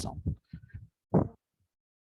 legislação.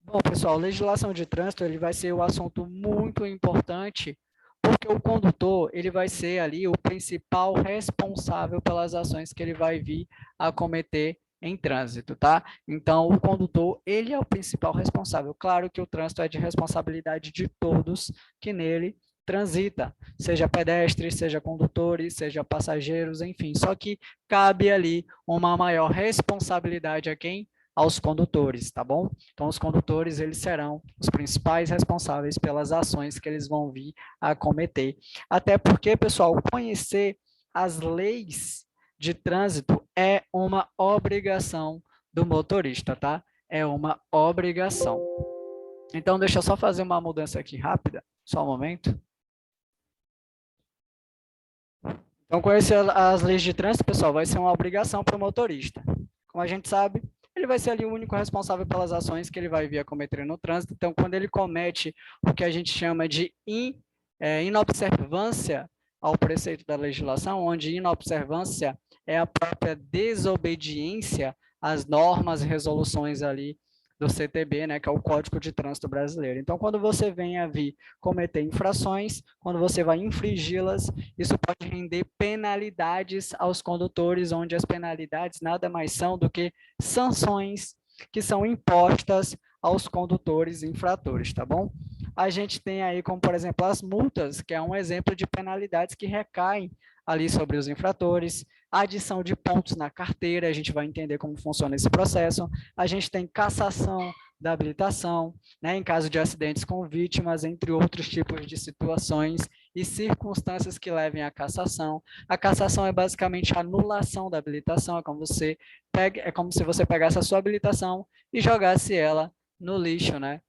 Bom, pessoal, legislação de trânsito ele vai ser um assunto muito importante, porque o condutor ele vai ser ali o principal responsável pelas ações que ele vai vir a cometer em trânsito, tá? Então, o condutor, ele é o principal responsável. Claro que o trânsito é de responsabilidade de todos que nele transita, seja pedestres, seja condutores, seja passageiros, enfim. Só que cabe ali uma maior responsabilidade a quem? Aos condutores, tá bom? Então, os condutores, eles serão os principais responsáveis pelas ações que eles vão vir a cometer. Até porque, pessoal, conhecer as leis de trânsito é uma obrigação do motorista, tá? É uma obrigação. Então, deixa eu só fazer uma mudança aqui rápida, só um momento. Então, conhecer as leis de trânsito, pessoal, vai ser uma obrigação para o motorista. Como a gente sabe, ele vai ser ali o único responsável pelas ações que ele vai vir a cometer no trânsito. Então, quando ele comete o que a gente chama de inobservância ao preceito da legislação, onde inobservância é a própria desobediência às normas e resoluções ali do CTB, né, que é o Código de Trânsito Brasileiro. Então, quando você vem a vir cometer infrações, quando você vai infringi-las, isso pode render penalidades aos condutores, onde as penalidades nada mais são do que sanções que são impostas aos condutores infratores, tá bom? A gente tem aí como, por exemplo, as multas, que é um exemplo de penalidades que recaem ali sobre os infratores, a adição de pontos na carteira, a gente vai entender como funciona esse processo, a gente tem cassação da habilitação, né, em caso de acidentes com vítimas, entre outros tipos de situações e circunstâncias que levem à cassação. A cassação é basicamente a anulação da habilitação, é como se você pegasse a sua habilitação e jogasse ela no lixo, né?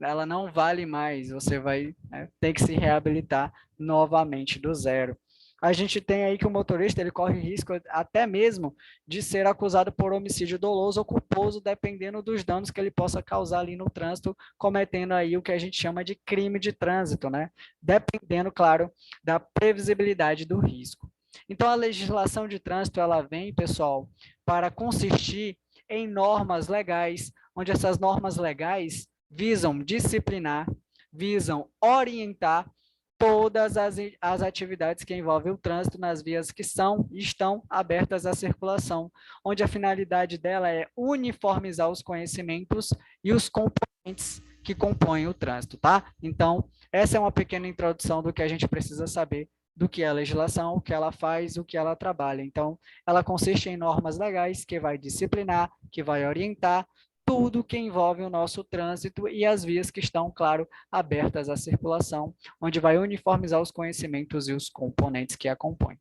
Ela não vale mais, você vai ter que se reabilitar novamente do zero. A gente tem aí que o motorista ele corre risco até mesmo de ser acusado por homicídio doloso ou culposo, dependendo dos danos que ele possa causar ali no trânsito, cometendo aí o que a gente chama de crime de trânsito, né? Dependendo, claro, da previsibilidade do risco. Então, a legislação de trânsito, ela vem, pessoal, para consistir em normas legais, onde essas normas legais visam disciplinar, visam orientar todas as atividades que envolvem o trânsito nas vias que estão abertas à circulação, onde a finalidade dela é uniformizar os conhecimentos e os componentes que compõem o trânsito, tá? Então, essa é uma pequena introdução do que a gente precisa saber do que é a legislação, o que ela faz, o que ela trabalha. Então, ela consiste em normas legais que vai disciplinar, que vai orientar, tudo que envolve o nosso trânsito e as vias que estão, claro, abertas à circulação, onde vai uniformizar os conhecimentos e os componentes que a compõem.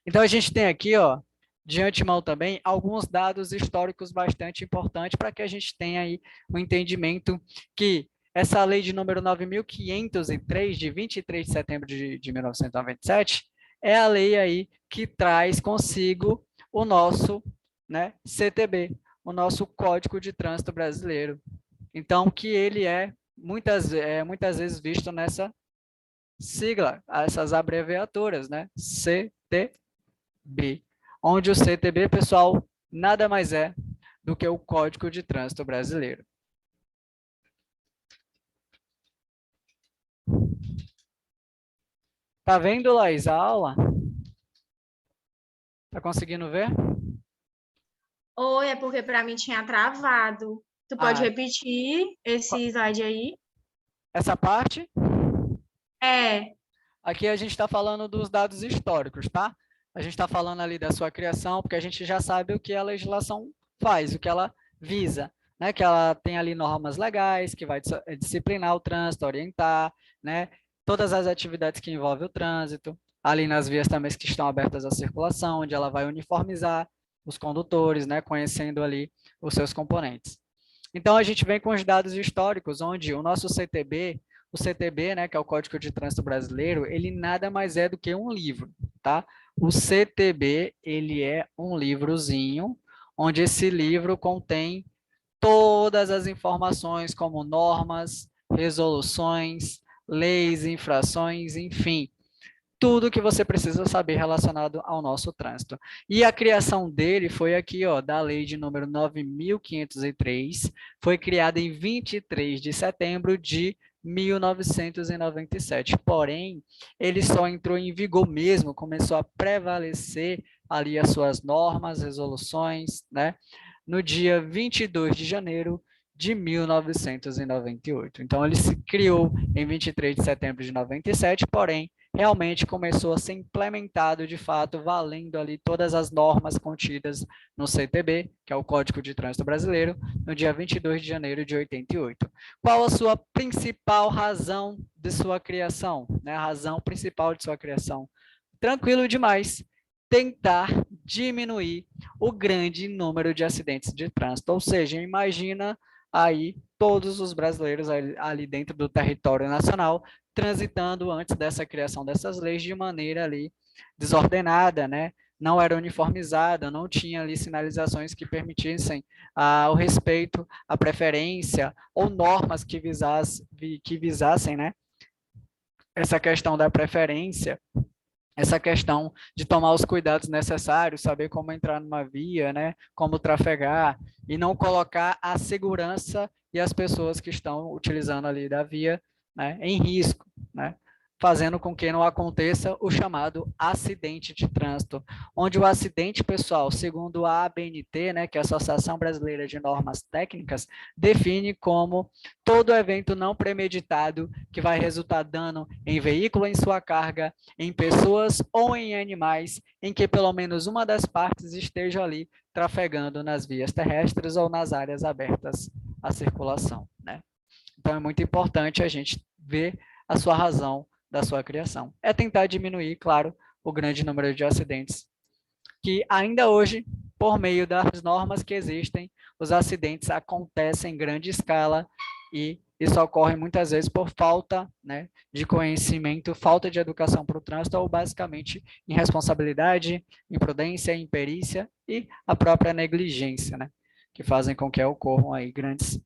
Então, a gente tem aqui, ó, de antemão também, alguns dados históricos bastante importantes para que a gente tenha aí o entendimento que essa lei de número 9.503, de 23 de setembro de 1997, é a lei aí que traz consigo o nosso, né, CTB, o nosso Código de Trânsito Brasileiro. Então, que ele é muitas vezes visto nessa sigla, essas abreviaturas, né? CTB. Onde o CTB, pessoal, nada mais é do que o Código de Trânsito Brasileiro. Tá vendo, Laís, a aula? Tá conseguindo ver? Oi, é porque para mim tinha travado. Tu pode repetir esse slide aí? Essa parte? É. Aqui a gente está falando dos dados históricos, tá? A gente está falando ali da sua criação, porque a gente já sabe o que a legislação faz, o que ela visa, né? Que ela tem ali normas legais, que vai disciplinar o trânsito, orientar, né? Todas as atividades que envolvem o trânsito, ali nas vias também que estão abertas à circulação, onde ela vai uniformizar os condutores, né? Conhecendo ali os seus componentes. Então, a gente vem com os dados históricos, onde o nosso CTB, o CTB, né, que é o Código de Trânsito Brasileiro, ele nada mais é do que um livro, tá? O CTB, ele é um livrozinho, onde esse livro contém todas as informações, como normas, resoluções, leis, infrações, enfim, tudo que você precisa saber relacionado ao nosso trânsito. E a criação dele foi aqui, ó, da lei de número 9.503, foi criada em 23 de setembro de 1997. Porém, ele só entrou em vigor mesmo, começou a prevalecer ali as suas normas, resoluções, né, no dia 22 de janeiro de 1998. Então, ele se criou em 23 de setembro de 97, porém, realmente começou a ser implementado de fato, valendo ali todas as normas contidas no CTB, que é o Código de Trânsito Brasileiro, no dia 22 de janeiro de 88. Qual a sua principal razão de sua criação? Né? A razão principal de sua criação? Tranquilo demais. Tentar diminuir o grande número de acidentes de trânsito. Ou seja, imagina aí todos os brasileiros ali dentro do território nacional transitando antes dessa criação dessas leis de maneira ali desordenada, né? Não era uniformizada, não tinha ali sinalizações que permitissem o respeito, a preferência ou normas que visassem, né? Essa questão da preferência, essa questão de tomar os cuidados necessários, saber como entrar numa via, né, como trafegar, e não colocar a segurança e as pessoas que estão utilizando ali da via, né, em risco, né, fazendo com que não aconteça o chamado acidente de trânsito, onde o acidente, pessoal, segundo a ABNT, né, que é a Associação Brasileira de Normas Técnicas, define como todo evento não premeditado que vai resultar dano em veículo, em sua carga, em pessoas ou em animais, em que pelo menos uma das partes esteja ali trafegando nas vias terrestres ou nas áreas abertas à circulação, né? Então, é muito importante a gente ver a sua razão da sua criação. É tentar diminuir, claro, o grande número de acidentes, que ainda hoje, por meio das normas que existem, os acidentes acontecem em grande escala e isso ocorre muitas vezes por falta, né, de conhecimento, falta de educação para o trânsito ou basicamente irresponsabilidade, imprudência, imperícia e a própria negligência, né, que fazem com que ocorram aí grandes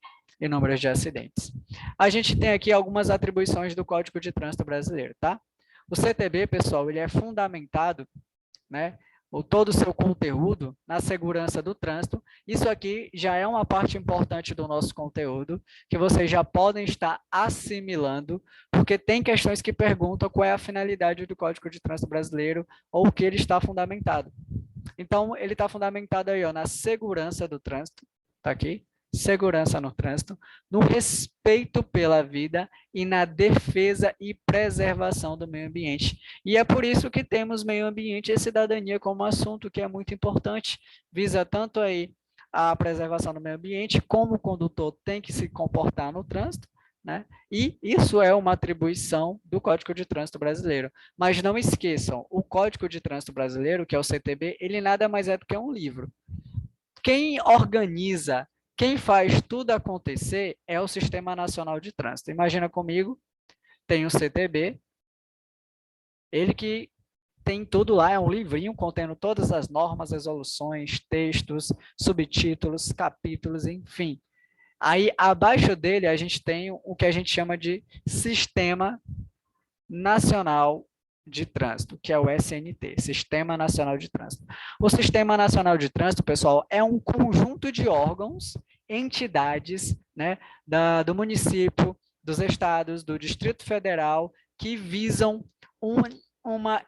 números de acidentes. A gente tem aqui algumas atribuições do Código de Trânsito Brasileiro, tá? O CTB, pessoal, ele é fundamentado, né, todo o seu conteúdo na segurança do trânsito. Isso aqui já é uma parte importante do nosso conteúdo, que vocês já podem estar assimilando, porque tem questões que perguntam qual é a finalidade do Código de Trânsito Brasileiro ou o que ele está fundamentado. Então, ele está fundamentado aí, ó, na segurança do trânsito, tá aqui? Segurança no trânsito, no respeito pela vida e na defesa e preservação do meio ambiente. E é por isso que temos meio ambiente e cidadania como assunto que é muito importante, visa tanto aí a preservação do meio ambiente, como o condutor tem que se comportar no trânsito, né? E isso é uma atribuição do Código de Trânsito Brasileiro. Mas não esqueçam, o Código de Trânsito Brasileiro, que é o CTB, ele nada mais é do que um livro. Quem organiza, quem faz tudo acontecer é o Sistema Nacional de Trânsito. Imagina comigo, tem o CTB, ele que tem tudo lá, é um livrinho contendo todas as normas, resoluções, textos, subtítulos, capítulos, enfim. Aí, abaixo dele, a gente tem o que a gente chama de Sistema Nacional de Trânsito, que é o SNT, Sistema Nacional de Trânsito. O Sistema Nacional de Trânsito, pessoal, é um conjunto de órgãos, entidades, né, do município, dos estados, do Distrito Federal, que visam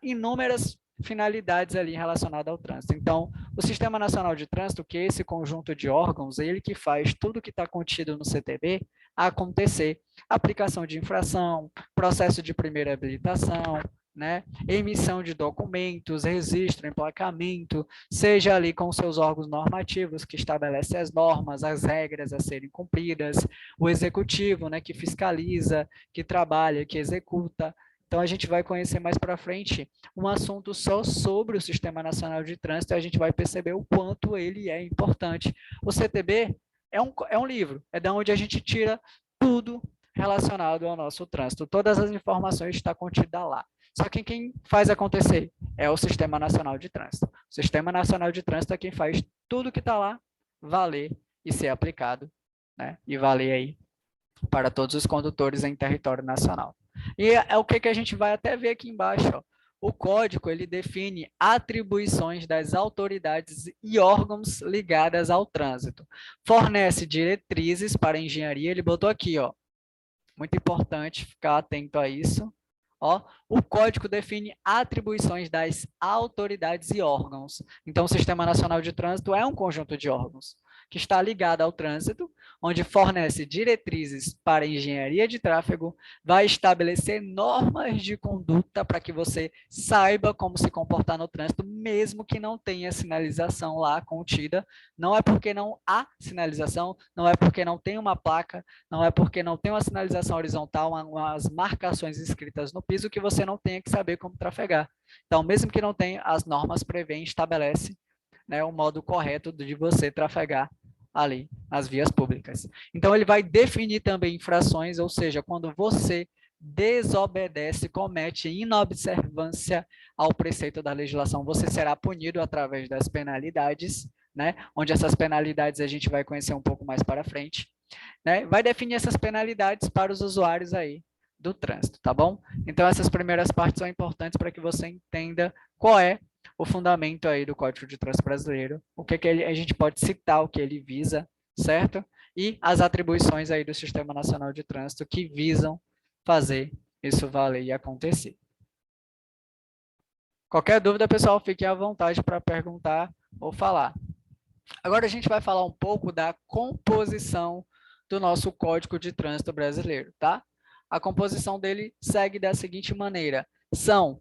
inúmeras finalidades ali relacionadas ao trânsito. Então, o Sistema Nacional de Trânsito, que é esse conjunto de órgãos, ele que faz tudo que está contido no CTB acontecer. Aplicação de infração, processo de primeira habilitação, né? Emissão de documentos, registro, emplacamento, seja ali com seus órgãos normativos que estabelecem as normas, as regras a serem cumpridas, o executivo, né, que fiscaliza, que trabalha, que executa. Então, a gente vai conhecer mais para frente um assunto só sobre o Sistema Nacional de Trânsito e a gente vai perceber o quanto ele é importante. O CTB é um livro, é da onde a gente tira tudo relacionado ao nosso trânsito. Todas as informações estão contidas lá. Só que quem faz acontecer é o Sistema Nacional de Trânsito. O Sistema Nacional de Trânsito é quem faz tudo que está lá valer e ser aplicado, né? E valer aí para todos os condutores em território nacional. E é o que a gente vai até ver aqui embaixo, ó. O código ele define atribuições das autoridades e órgãos ligadas ao trânsito. Fornece diretrizes para a engenharia, ele botou aqui, ó. Muito importante ficar atento a isso. Ó, o código define atribuições das autoridades e órgãos. Então, o Sistema Nacional de Trânsito é um conjunto de órgãos que está ligado ao trânsito, onde fornece diretrizes para a engenharia de tráfego, vai estabelecer normas de conduta para que você saiba como se comportar no trânsito, mesmo que não tenha sinalização lá contida. Não é porque não há sinalização, não é porque não tem uma placa, não é porque não tem uma sinalização horizontal, umas marcações escritas no piso, que você não tenha que saber como trafegar. Então, mesmo que não tenha, as normas prevêem, estabelece, né, o modo correto de você trafegar ali nas vias públicas. Então, ele vai definir também infrações, ou seja, quando você desobedece, comete inobservância ao preceito da legislação, você será punido através das penalidades, né, onde essas penalidades a gente vai conhecer um pouco mais para frente, né, vai definir essas penalidades para os usuários aí do trânsito, tá bom? Então, essas primeiras partes são importantes para que você entenda qual é o fundamento aí do Código de Trânsito Brasileiro, o que a gente pode citar, o que ele visa, certo? E as atribuições aí do Sistema Nacional de Trânsito que visam fazer isso valer e acontecer. Qualquer dúvida, pessoal, fique à vontade para perguntar ou falar. Agora a gente vai falar um pouco da composição do nosso Código de Trânsito Brasileiro, tá? A composição dele segue da seguinte maneira: são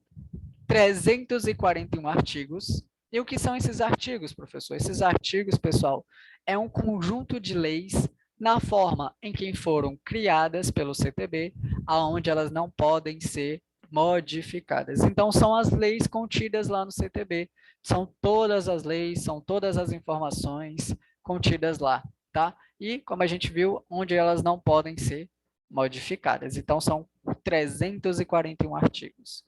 341 artigos. E o que são esses artigos, professor? Esses artigos, pessoal, é um conjunto de leis na forma em que foram criadas pelo CTB, aonde elas não podem ser modificadas. Então, são as leis contidas lá no CTB. São todas as leis, são todas as informações contidas lá, tá? E, como a gente viu, onde elas não podem ser modificadas. Então, são 341 artigos,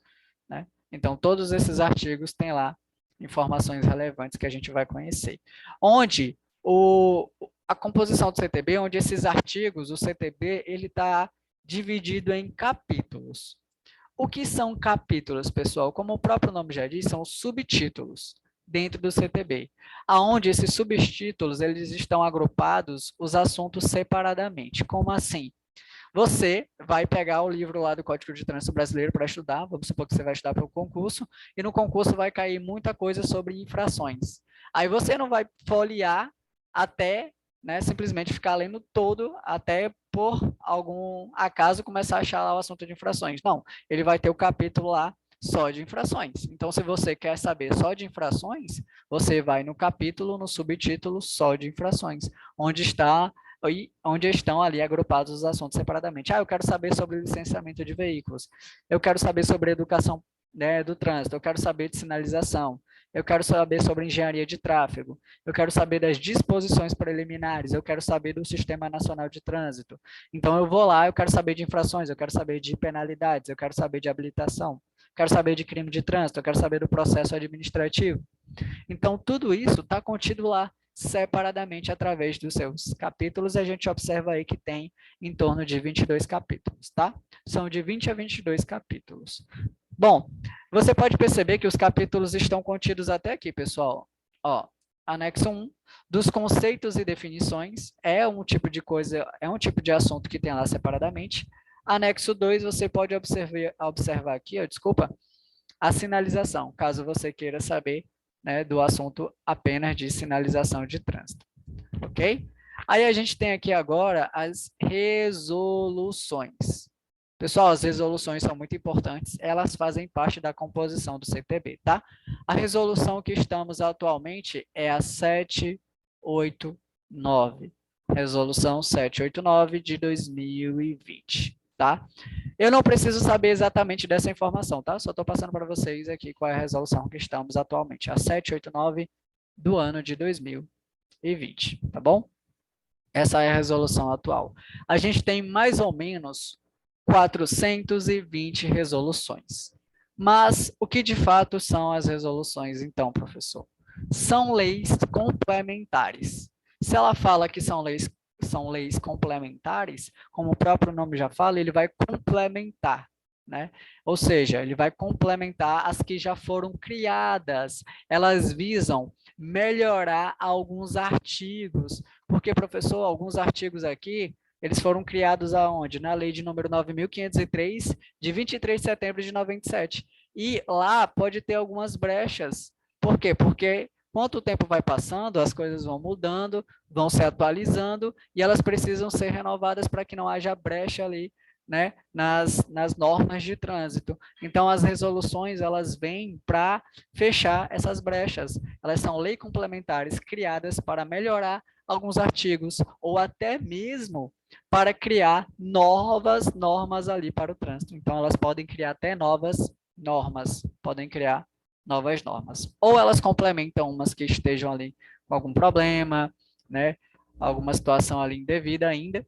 né? Então, todos esses artigos têm lá informações relevantes que a gente vai conhecer. Onde a composição do CTB, onde esses artigos, o CTB, ele está dividido em capítulos. O que são capítulos, pessoal? Como o próprio nome já diz, são subtítulos dentro do CTB, aonde esses subtítulos eles estão agrupados os assuntos separadamente. Como assim? Você vai pegar o livro lá do Código de Trânsito Brasileiro para estudar, vamos supor que você vai estudar para o concurso, e no concurso vai cair muita coisa sobre infrações. Aí você não vai folhear até, né, simplesmente ficar lendo todo, até por algum acaso começar a achar lá o assunto de infrações. Não, ele vai ter o capítulo lá só de infrações. Então, se você quer saber só de infrações, você vai no capítulo, no subtítulo só de infrações, onde estão ali agrupados os assuntos separadamente. Eu quero saber sobre licenciamento de veículos, eu quero saber sobre educação, né, do trânsito, eu quero saber de sinalização, eu quero saber sobre engenharia de tráfego, eu quero saber das disposições preliminares, eu quero saber do Sistema Nacional de Trânsito. Então, eu vou lá, eu quero saber de infrações, eu quero saber de penalidades, eu quero saber de habilitação, eu quero saber de crime de trânsito, eu quero saber do processo administrativo. Então, tudo isso está contido lá separadamente através dos seus capítulos, e a gente observa aí que tem em torno de 22 capítulos, tá? São de 20 a 22 capítulos. Bom, você pode perceber que os capítulos estão contidos até aqui, pessoal. Ó, anexo 1, dos conceitos e definições, é um tipo de coisa, é um tipo de assunto que tem lá separadamente. Anexo 2, você pode observar aqui, ó, desculpa, a sinalização, caso você queira saber, né, do assunto apenas de sinalização de trânsito, ok? Aí a gente tem aqui agora as resoluções. Pessoal, as resoluções são muito importantes, elas fazem parte da composição do CTB, tá? A resolução que estamos atualmente é a 789, resolução 789 de 2020, tá? Eu não preciso saber exatamente dessa informação, tá? Só estou passando para vocês aqui qual é a resolução que estamos atualmente, a 789 do ano de 2020, tá bom? Essa é a resolução atual. A gente tem mais ou menos 420 resoluções. Mas o que de fato são as resoluções, então, professor? São leis complementares. Se ela fala que são leis complementares, como o próprio nome já fala, ele vai complementar né? Ou seja, ele vai complementar as que já foram criadas. Elas visam melhorar alguns artigos, porque, professor, alguns artigos aqui, eles foram criados aonde? Na lei de número 9.503, de 23 de setembro de 97. E lá pode ter algumas brechas. Por quê? Porque quanto o tempo vai passando, as coisas vão mudando, vão se atualizando, e elas precisam ser renovadas para que não haja brecha ali, né, nas normas de trânsito. Então, as resoluções, elas vêm para fechar essas brechas. Elas são leis complementares criadas para melhorar alguns artigos, ou até mesmo para criar novas normas ali para o trânsito. Então, elas podem criar até novas normas, podem criar novas normas. Ou elas complementam umas que estejam ali com algum problema, né, alguma situação ali indevida ainda,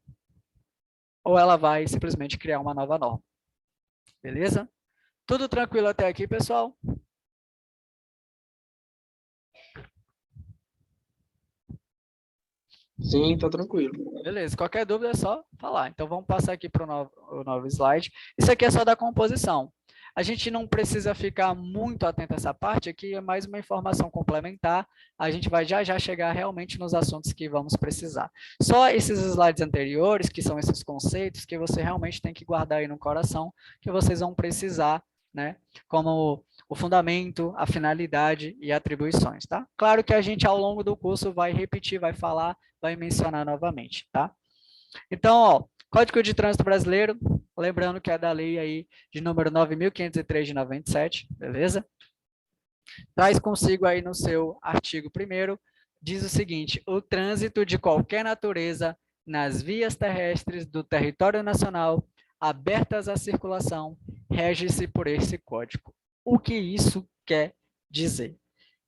ou ela vai simplesmente criar uma nova norma. Beleza? Tudo tranquilo até aqui, pessoal? Sim, tá tranquilo. Beleza, qualquer dúvida é só falar. Então, vamos passar aqui para o novo slide. Isso aqui é só da composição. A gente não precisa ficar muito atento a essa parte, aqui é mais uma informação complementar. A gente vai já chegar realmente nos assuntos que vamos precisar. Só esses slides anteriores, que são esses conceitos, que você realmente tem que guardar aí no coração, que vocês vão precisar, né? Como o fundamento, a finalidade e atribuições, tá? Claro que a gente, ao longo do curso, vai repetir, vai falar, vai mencionar novamente, tá? Então, ó, Código de Trânsito Brasileiro, lembrando que é da lei aí de número 9.503 de 97, beleza? Traz consigo aí no seu artigo 1º, diz o seguinte: o trânsito de qualquer natureza nas vias terrestres do território nacional abertas à circulação rege-se por esse código. O que isso quer dizer?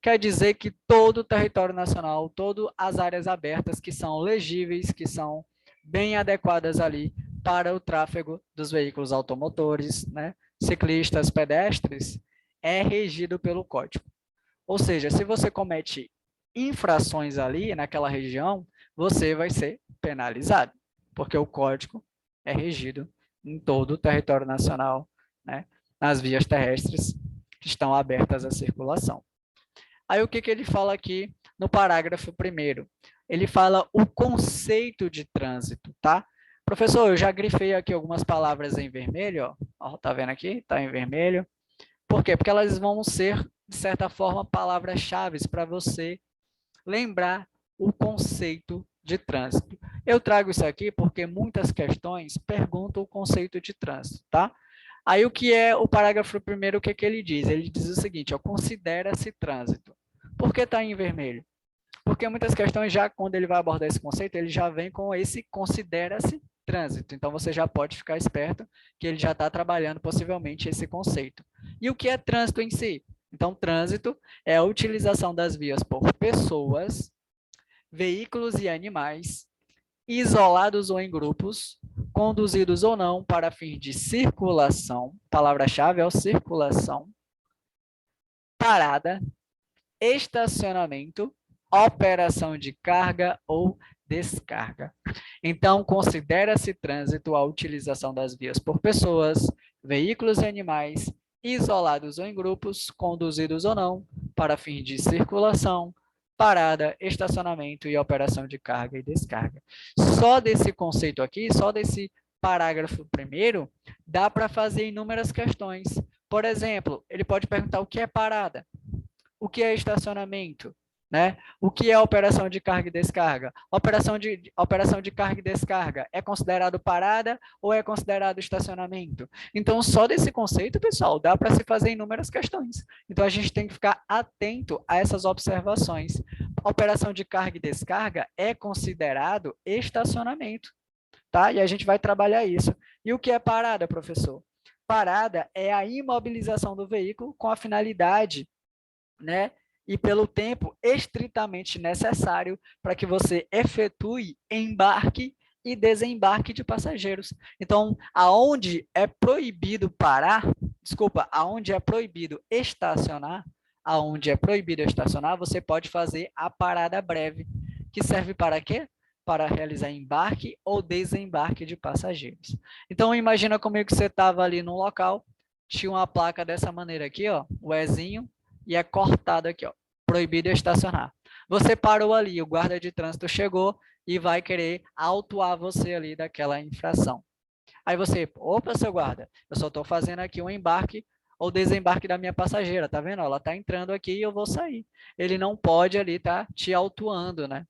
Quer dizer que todo o território nacional, todas as áreas abertas que são legíveis, que são bem adequadas ali para o tráfego dos veículos automotores, né, ciclistas, pedestres, é regido pelo código. Ou seja, se você comete infrações ali naquela região, você vai ser penalizado, porque o código é regido em todo o território nacional, né, nas vias terrestres que estão abertas à circulação. Aí o que ele fala aqui no parágrafo 1º? Ele fala o conceito de trânsito, tá? Professor, eu já grifei aqui algumas palavras em vermelho, ó, tá vendo aqui? Tá em vermelho. Por quê? Porque elas vão ser, de certa forma, palavras-chave para você lembrar o conceito de trânsito. Eu trago isso aqui porque muitas questões perguntam o conceito de trânsito, tá? Aí o que é o parágrafo 1º, o que ele diz? Ele diz o seguinte, ó, considera-se trânsito. Por que está em vermelho? Porque muitas questões, já quando ele vai abordar esse conceito, ele já vem com esse considera-se trânsito. Então, você já pode ficar esperto que ele já está trabalhando possivelmente esse conceito. E o que é trânsito em si? Então, trânsito é a utilização das vias por pessoas, veículos e animais, isolados ou em grupos, conduzidos ou não para fins de circulação, palavra-chave é circulação, parada, estacionamento, operação de carga ou descarga. Então, considera-se trânsito a utilização das vias por pessoas, veículos e animais, isolados ou em grupos, conduzidos ou não, para fins de circulação, parada, estacionamento e operação de carga e descarga. Só desse conceito aqui, só desse parágrafo 1º, dá para fazer inúmeras questões. Por exemplo, ele pode perguntar o que é parada, o que é estacionamento, né? O que é operação de carga e descarga? Operação de carga e descarga é considerado parada ou é considerado estacionamento? Então, só desse conceito, pessoal, dá para se fazer inúmeras questões. Então, a gente tem que ficar atento a essas observações. Operação de carga e descarga é considerado estacionamento, tá? E a gente vai trabalhar isso. E o que é parada, professor? Parada é a imobilização do veículo com a finalidade, né, e pelo tempo estritamente necessário para que você efetue embarque e desembarque de passageiros. Então, aonde é proibido parar, aonde é proibido estacionar, você pode fazer a parada breve, que serve para quê? para realizar embarque ou desembarque de passageiros. Então, imagina comigo que você estava ali no local, tinha uma placa dessa maneira aqui, ó, o Ezinho, e é cortado aqui, ó, proibido estacionar. Você parou ali, o guarda de trânsito chegou e vai querer autuar você ali daquela infração. Aí você, opa, seu guarda, eu só estou fazendo aqui um embarque ou desembarque da minha passageira, tá vendo? Ela está entrando aqui e eu vou sair. Ele não pode ali estar te autuando, né?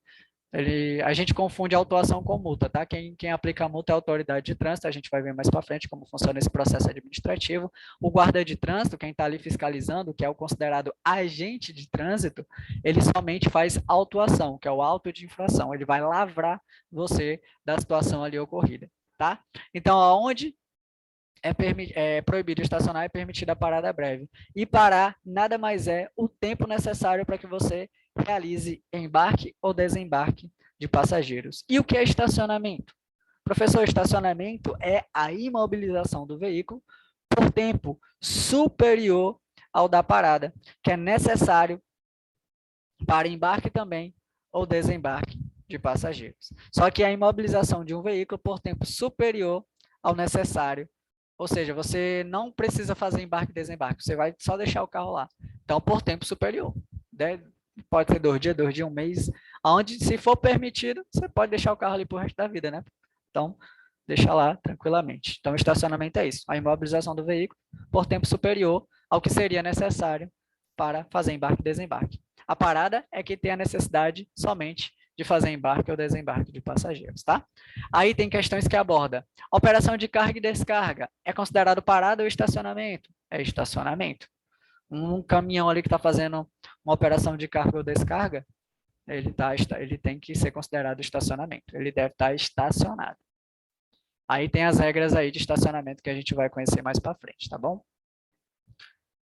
A gente confunde autuação com multa, tá? Quem aplica a multa é a autoridade de trânsito, a gente vai ver mais para frente como funciona esse processo administrativo. O guarda de trânsito, quem está ali fiscalizando, que é o considerado agente de trânsito, ele somente faz autuação, que é o auto de infração, ele vai lavrar você da situação ali ocorrida, tá? Então, aonde é proibido estacionar, é permitida a parada breve. E parar nada mais é o tempo necessário para que você realize embarque ou desembarque de passageiros. E o que é estacionamento? Professor, estacionamento é a imobilização do veículo por tempo superior ao da parada, que é necessário para embarque também ou desembarque de passageiros. Só que a imobilização de um veículo por tempo superior ao necessário, ou seja, você não precisa fazer embarque e desembarque, você vai só deixar o carro lá. Então, por tempo superior. Pode ser 2 dias, 1 mês, onde, se for permitido, você pode deixar o carro ali por resto da vida, né? Então, deixa lá tranquilamente. Então, estacionamento é isso, a imobilização do veículo por tempo superior ao que seria necessário para fazer embarque e desembarque. A parada é que tem a necessidade somente de fazer embarque ou desembarque de passageiros, tá? Aí tem questões que aborda. Operação de carga e descarga é considerado parada ou estacionamento? É estacionamento. Um caminhão ali que está fazendo uma operação de carga ou descarga, ele tem que ser considerado estacionamento. Ele deve estar estacionado. Aí tem as regras aí de estacionamento que a gente vai conhecer mais para frente, tá bom?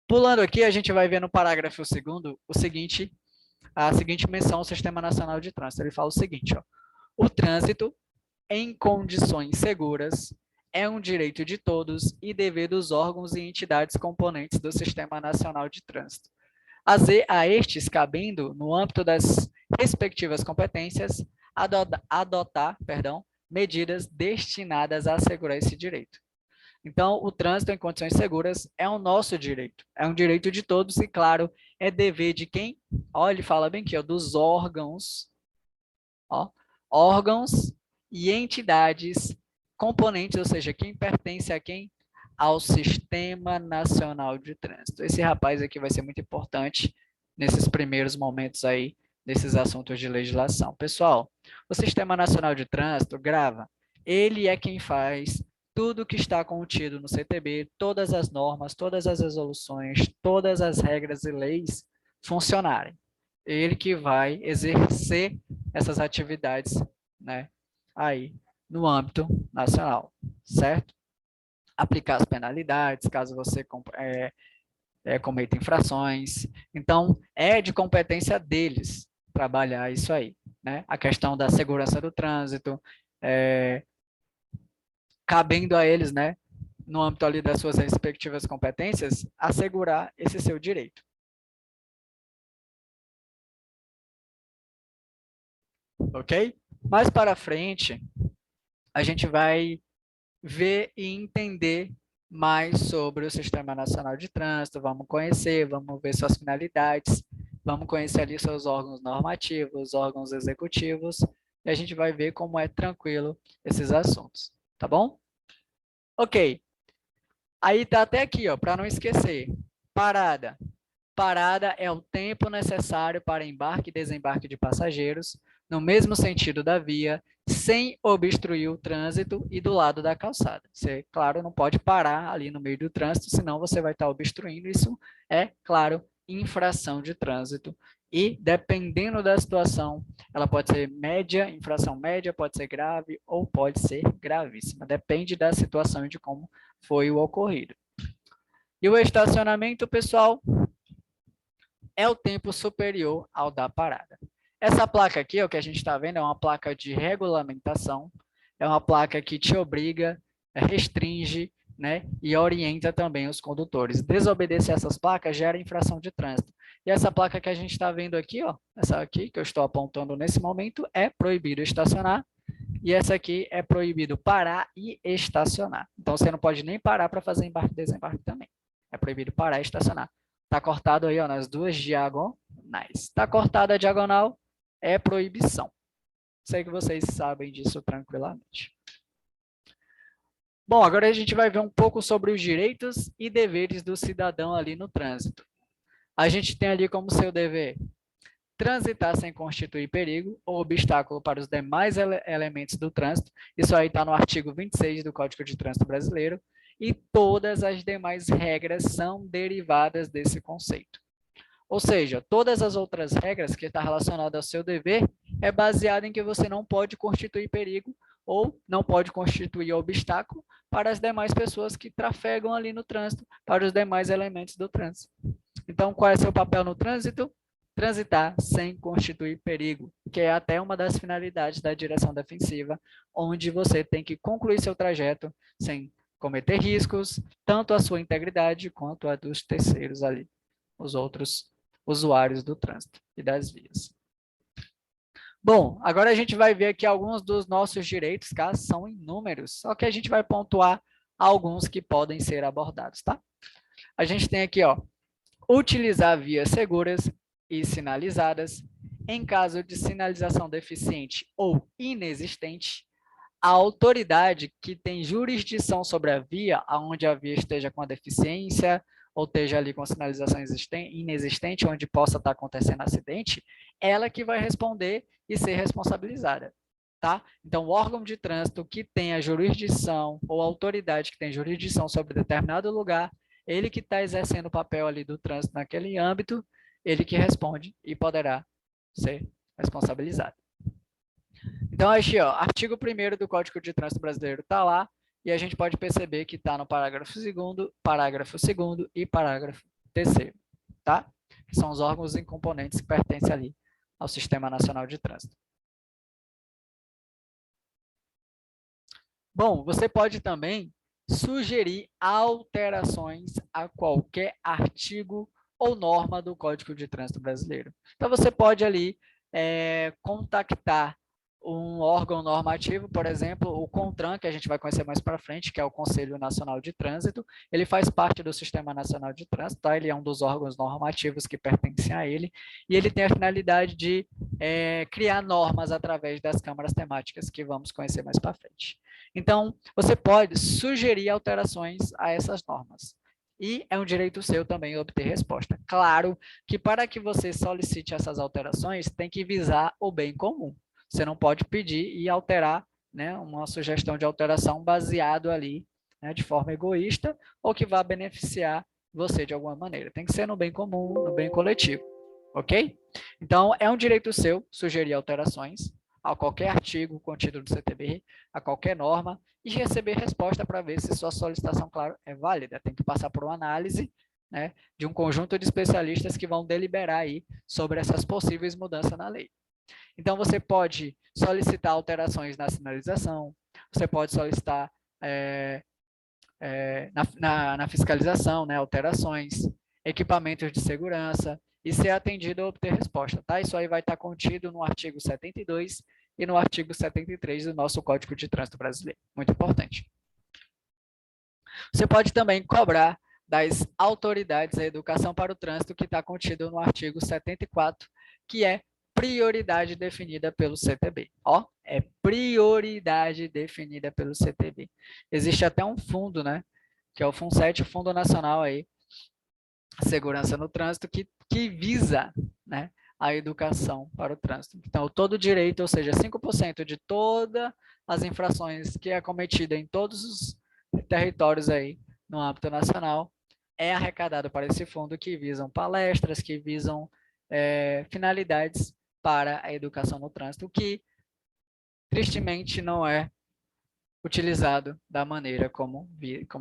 Pulando aqui, a gente vai ver no parágrafo 2º a seguinte menção ao Sistema Nacional de Trânsito. Ele fala o seguinte, ó, o trânsito em condições seguras é um direito de todos e dever dos órgãos e entidades componentes do Sistema Nacional de Trânsito. A estes, cabendo, no âmbito das respectivas competências, adotar medidas destinadas a assegurar esse direito. Então, o trânsito em condições seguras é um nosso direito, é um direito de todos e, claro, é dever de quem? Ó, ele fala bem aqui, ó, dos órgãos, ó, órgãos e entidades componentes, ou seja, quem pertence a quem? Ao Sistema Nacional de Trânsito. Esse rapaz aqui vai ser muito importante nesses primeiros momentos aí, desses assuntos de legislação. Pessoal, o Sistema Nacional de Trânsito, grava, ele é quem faz tudo que está contido no CTB, todas as normas, todas as resoluções, todas as regras e leis funcionarem. Ele que vai exercer essas atividades, né, aí no âmbito nacional, certo? Aplicar as penalidades, caso você cometa infrações. Então, é de competência deles trabalhar isso aí, né? A questão da segurança do trânsito, cabendo a eles, né, no âmbito ali das suas respectivas competências, assegurar esse seu direito. Ok? Mais para frente, a gente vai ver e entender mais sobre o Sistema Nacional de Trânsito, vamos conhecer, vamos ver suas finalidades, vamos conhecer ali seus órgãos normativos, órgãos executivos, e a gente vai ver como é tranquilo esses assuntos, tá bom? Ok. Aí tá até aqui, ó, para não esquecer. Parada. Parada é o tempo necessário para embarque e desembarque de passageiros, no mesmo sentido da via, sem obstruir o trânsito e do lado da calçada. Você, claro, não pode parar ali no meio do trânsito, senão você vai estar obstruindo. Isso é, claro, infração de trânsito. E, dependendo da situação, ela pode ser média, infração média, pode ser grave ou pode ser gravíssima. Depende da situação e de como foi o ocorrido. E o estacionamento, pessoal, é o tempo superior ao da parada. Essa placa aqui, o que a gente está vendo, é uma placa de regulamentação, é uma placa que te obriga, restringe, né, e orienta também os condutores. Desobedecer essas placas gera infração de trânsito. E essa placa que a gente está vendo aqui, ó, essa aqui que eu estou apontando nesse momento, é proibido estacionar. E essa aqui é proibido parar e estacionar. Então, você não pode nem parar para fazer embarque e desembarque também. É proibido parar e estacionar. Está cortado aí, ó, nas duas diagonais. Está cortada a diagonal, é proibição. Sei que vocês sabem disso tranquilamente. Bom, agora a gente vai ver um pouco sobre os direitos e deveres do cidadão ali no trânsito. A gente tem ali como seu dever transitar sem constituir perigo ou obstáculo para os demais elementos do trânsito. Isso aí está no artigo 26 do Código de Trânsito Brasileiro. E todas as demais regras são derivadas desse conceito. Ou seja, todas as outras regras que estão relacionadas ao seu dever é baseada em que você não pode constituir perigo ou não pode constituir obstáculo para as demais pessoas que trafegam ali no trânsito, para os demais elementos do trânsito. Então, qual é seu papel no trânsito? Transitar sem constituir perigo, que é até uma das finalidades da direção defensiva, onde você tem que concluir seu trajeto sem cometer riscos, tanto a sua integridade quanto a dos terceiros ali, os outros usuários do trânsito e das vias. Bom, agora a gente vai ver aqui alguns dos nossos direitos, tá? São inúmeros, só que a gente vai pontuar alguns que podem ser abordados, tá? A gente tem aqui, ó, utilizar vias seguras e sinalizadas. Em caso de sinalização deficiente ou inexistente, a autoridade que tem jurisdição sobre a via, onde a via esteja com a deficiência, ou esteja ali com a sinalização inexistente, onde possa estar acontecendo acidente, ela que vai responder e ser responsabilizada. Tá? Então, o órgão de trânsito que tem a jurisdição, ou a autoridade que tem jurisdição sobre determinado lugar, ele que está exercendo o papel ali do trânsito naquele âmbito, ele que responde e poderá ser responsabilizado. Então, aqui, ó, artigo 1º do Código de Trânsito Brasileiro está lá, e a gente pode perceber que está no parágrafo 2º e parágrafo 3º, tá? Que são os órgãos e componentes que pertencem ali ao Sistema Nacional de Trânsito. Bom, você pode também sugerir alterações a qualquer artigo ou norma do Código de Trânsito Brasileiro. Então, você pode ali contactar um órgão normativo, por exemplo, o CONTRAN, que a gente vai conhecer mais para frente, que é o Conselho Nacional de Trânsito. Ele faz parte do Sistema Nacional de Trânsito, tá? Ele é um dos órgãos normativos que pertencem a ele, e ele tem a finalidade de criar normas através das câmaras temáticas, que vamos conhecer mais para frente. Então, você pode sugerir alterações a essas normas. E é um direito seu também obter resposta. Claro que para que você solicite essas alterações, tem que visar o bem comum. Você não pode pedir e alterar, né, uma sugestão de alteração baseado ali, né, de forma egoísta ou que vá beneficiar você de alguma maneira. Tem que ser no bem comum, no bem coletivo, ok? Então, é um direito seu sugerir alterações a qualquer artigo contido no CTB, a qualquer norma, e receber resposta para ver se sua solicitação, claro, é válida. Tem que passar por uma análise, né, de um conjunto de especialistas que vão deliberar aí sobre essas possíveis mudanças na lei. Então, você pode solicitar alterações na sinalização, você pode solicitar na fiscalização, né, alterações, equipamentos de segurança, e ser atendido a obter resposta. Tá? Isso aí vai estar contido no artigo 72 e no artigo 73 do nosso Código de Trânsito Brasileiro. Muito importante. Você pode também cobrar das autoridades a educação para o trânsito, que está contido no artigo 74, que é prioridade definida pelo CTB. Ó, é prioridade definida pelo CTB. Existe até um fundo, né, que é o FUNSET, o Fundo Nacional aí, Segurança no Trânsito, que visa, né, a educação para o trânsito. Então, todo direito, ou seja, 5% de todas as infrações que é cometida em todos os territórios aí no âmbito nacional é arrecadado para esse fundo, que visam palestras, que visam finalidades para a educação no trânsito, que tristemente não é utilizado da maneira como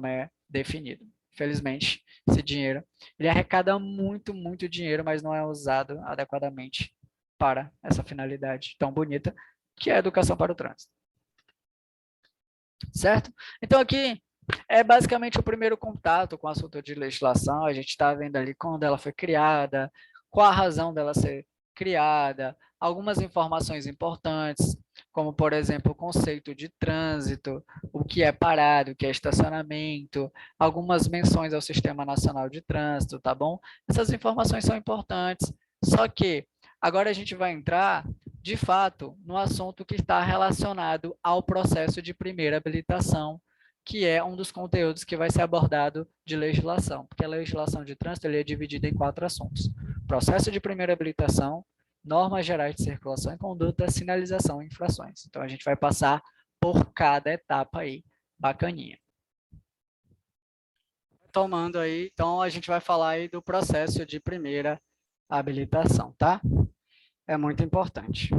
é definido. Infelizmente, esse dinheiro, ele arrecada muito, muito dinheiro, mas não é usado adequadamente para essa finalidade tão bonita, que é a educação para o trânsito. Certo? Então, aqui é basicamente o primeiro contato com o assunto de legislação. A gente está vendo ali quando ela foi criada, qual a razão dela ser criada, algumas informações importantes, como, por exemplo, o conceito de trânsito, o que é parado, o que é estacionamento, algumas menções ao Sistema Nacional de Trânsito, tá bom? Essas informações são importantes, só que agora a gente vai entrar, de fato, no assunto que está relacionado ao processo de primeira habilitação, que é um dos conteúdos que vai ser abordado de legislação, porque a legislação de trânsito ele é dividida em 4 assuntos: processo de primeira habilitação, normas gerais de circulação e conduta, sinalização e infrações. Então, a gente vai passar por cada etapa aí, bacaninha. Tomando aí, então, a gente vai falar aí do processo de primeira habilitação, tá? É muito importante.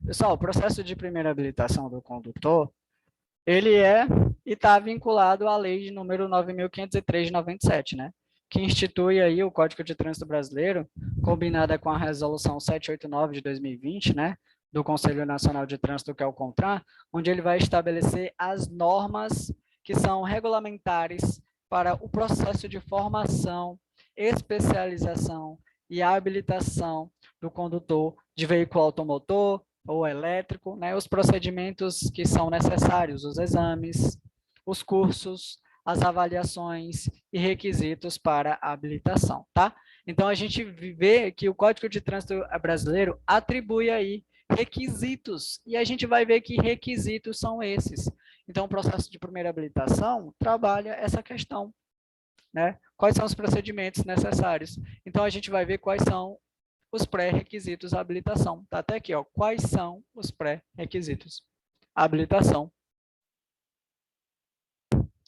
Pessoal, o processo de primeira habilitação do condutor, ele é e está vinculado à lei de número 9.503 de 97, né? Que institui aí o Código de Trânsito Brasileiro, combinada com a Resolução 789 de 2020, né? Do Conselho Nacional de Trânsito, que é o CONTRAN, onde ele vai estabelecer as normas que são regulamentares para o processo de formação, especialização e habilitação do condutor de veículo automotor ou elétrico, né, os procedimentos que são necessários, os exames, os cursos, as avaliações e requisitos para a habilitação, tá? Então, a gente vê que o Código de Trânsito Brasileiro atribui aí requisitos, e a gente vai ver que requisitos são esses. Então, o processo de primeira habilitação trabalha essa questão, né? Quais são os procedimentos necessários? Então, a gente vai ver quais são os pré-requisitos da habilitação. Tá até aqui, ó. Quais são os pré-requisitos? Habilitação.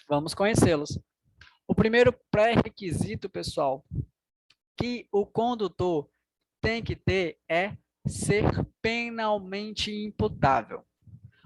Vamos conhecê-los. O primeiro pré-requisito, pessoal, que o condutor tem que ter é ser penalmente imputável.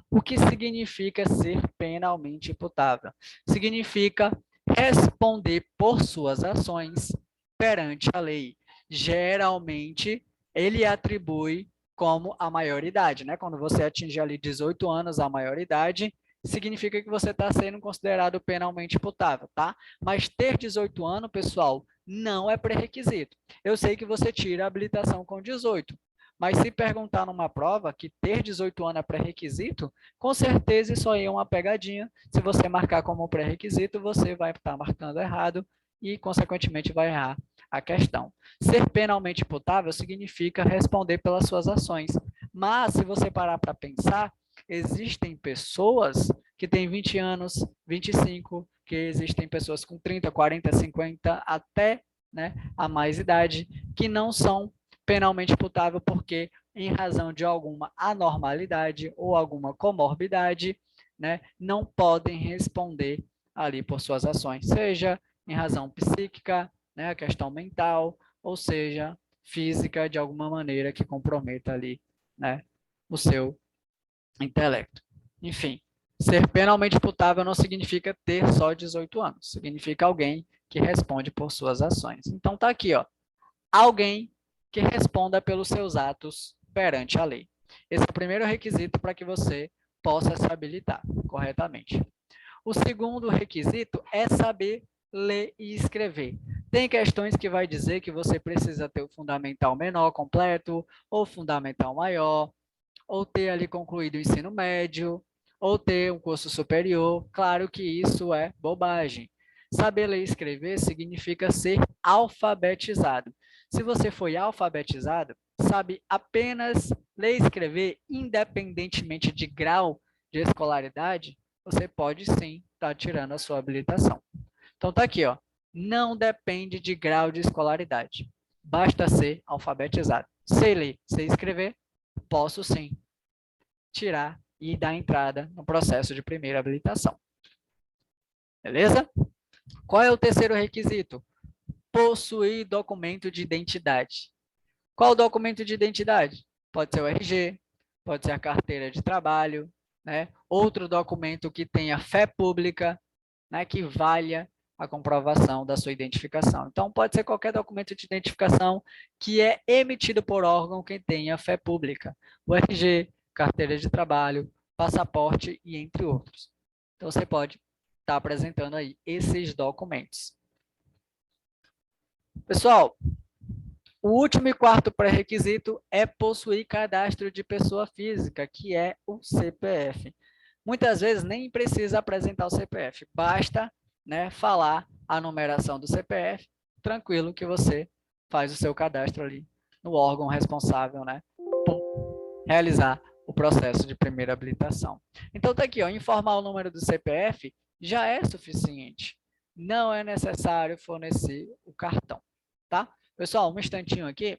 O que significa ser penalmente imputável? Significa responder por suas ações perante a lei. Geralmente, ele atribui como a maioridade, né? Quando você atingir ali 18 anos, a maioridade, significa que você está sendo considerado penalmente imputável, tá? Mas ter 18 anos, pessoal, não é pré-requisito. Eu sei que você tira a habilitação com 18, mas se perguntar numa prova que ter 18 anos é pré-requisito, com certeza isso aí é uma pegadinha. Se você marcar como pré-requisito, você vai estar marcando errado e, consequentemente, vai errar a questão. Ser penalmente imputável significa responder pelas suas ações. Mas, se você parar para pensar, existem pessoas que têm 20 anos, 25, que existem pessoas com 30, 40, 50, até, né, a mais idade, que não são penalmente imputável porque, em razão de alguma anormalidade ou alguma comorbidade, né, não podem responder ali por suas ações, seja em razão psíquica, né, a questão mental, ou seja, física, de alguma maneira que comprometa ali, né, o seu intelecto. Enfim, ser penalmente imputável não significa ter só 18 anos, significa alguém que responde por suas ações. Então tá aqui, ó, alguém que responda pelos seus atos perante a lei. Esse é o primeiro requisito para que você possa se habilitar corretamente. O segundo requisito é saber ler e escrever. Tem questões que vai dizer que você precisa ter o fundamental menor completo, ou fundamental maior, ou ter ali concluído o ensino médio, ou ter um curso superior. Claro que isso é bobagem. Saber ler e escrever significa ser alfabetizado. Se você foi alfabetizado, sabe apenas ler e escrever, independentemente de grau de escolaridade, você pode sim estar tirando a sua habilitação. Então tá aqui, ó. Não depende de grau de escolaridade. Basta ser alfabetizado. Sei ler, sei escrever, posso sim tirar e dar entrada no processo de primeira habilitação. Beleza? Qual é o terceiro requisito? Possuir documento de identidade. Qual o documento de identidade? Pode ser o RG, pode ser a carteira de trabalho, né? Outro documento que tenha fé pública, né? Que valha a comprovação da sua identificação. Então, pode ser qualquer documento de identificação que é emitido por órgão que tenha fé pública. O RG, carteira de trabalho, passaporte e entre outros. Então, você pode estar apresentando aí esses documentos. Pessoal, O último e quarto pré-requisito é possuir cadastro de pessoa física, que é o CPF. Muitas vezes nem precisa apresentar o CPF, basta, né, falar a numeração do CPF, tranquilo que você faz o seu cadastro ali no órgão responsável, né, por realizar o processo de primeira habilitação. Então, tá aqui, ó, informar o número do CPF já é suficiente. Não é necessário fornecer o cartão, tá? Pessoal, um instantinho aqui.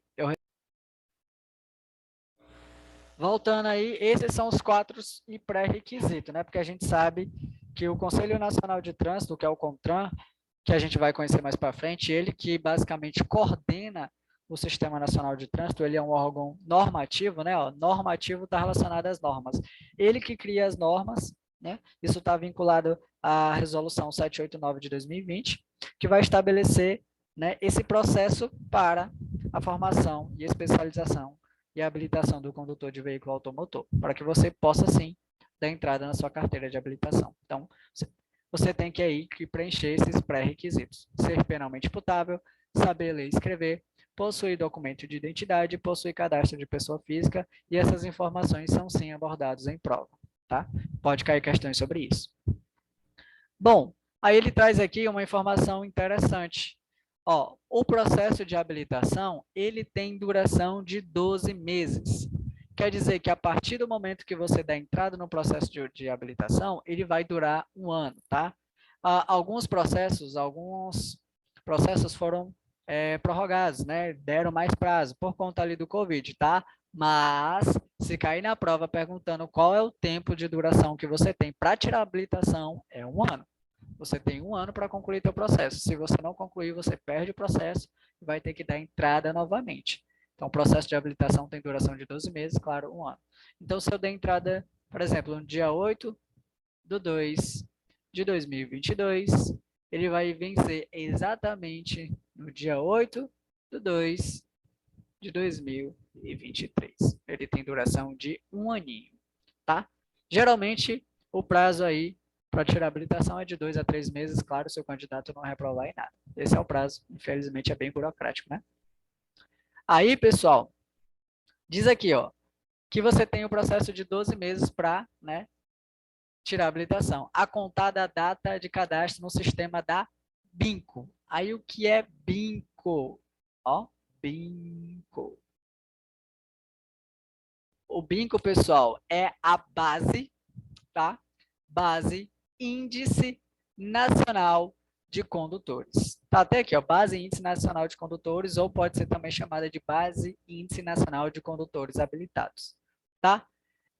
Voltando aí, esses são os 4 e pré-requisitos, né? Porque a gente sabe que o Conselho Nacional de Trânsito, que é o CONTRAN, que a gente vai conhecer mais para frente, ele que basicamente coordena o Sistema Nacional de Trânsito, ele é um órgão normativo, né? Ó, normativo está relacionado às normas. Ele que cria as normas, né? Isso está vinculado à Resolução 789 de 2020, que vai estabelecer, né, esse processo para a formação e especialização e a habilitação do condutor de veículo automotor, para que você possa, sim, dar entrada na sua carteira de habilitação. Então, você tem que aí que preencher esses pré-requisitos. Ser penalmente imputável, saber ler e escrever, possuir documento de identidade, possuir cadastro de pessoa física, e essas informações são, sim, abordadas em prova, tá? Pode cair questões sobre isso. Bom, aí ele traz aqui uma informação interessante. Ó, o processo de habilitação, ele tem duração de 12 meses. Quer dizer que a partir do momento que você dá entrada no processo de habilitação, ele vai durar 1 ano, tá? Alguns processos foram prorrogados, né? Deram mais prazo por conta ali do Covid, tá? Mas, se cair na prova perguntando qual é o tempo de duração que você tem para tirar a habilitação, é 1 ano. Você tem 1 ano para concluir seu processo. Se você não concluir, você perde o processo e vai ter que dar entrada novamente. Então, o processo de habilitação tem duração de 12 meses, claro, 1 ano. Então, se eu der entrada, por exemplo, no dia 8/2 de 2022, ele vai vencer exatamente no dia 8/2 de 2023. Ele tem duração de 1 aninho, tá? Geralmente, o prazo aí para tirar a habilitação é de 2 a 3 meses, claro, se o candidato não reprovar em nada. Esse é o prazo, infelizmente é bem burocrático, né? Aí, pessoal, diz aqui, ó, que você tem o processo de 12 meses para, né, tirar a habilitação, a contar da data de cadastro no sistema da BINCO. Aí, o que é BINCO? Ó, BINCO. O BINCO, pessoal, é a base, tá? Base Índice Nacional de Condutores. Tá até aqui, ó, Base Índice Nacional de Condutores, ou pode ser também chamada de Base Índice Nacional de Condutores Habilitados, tá?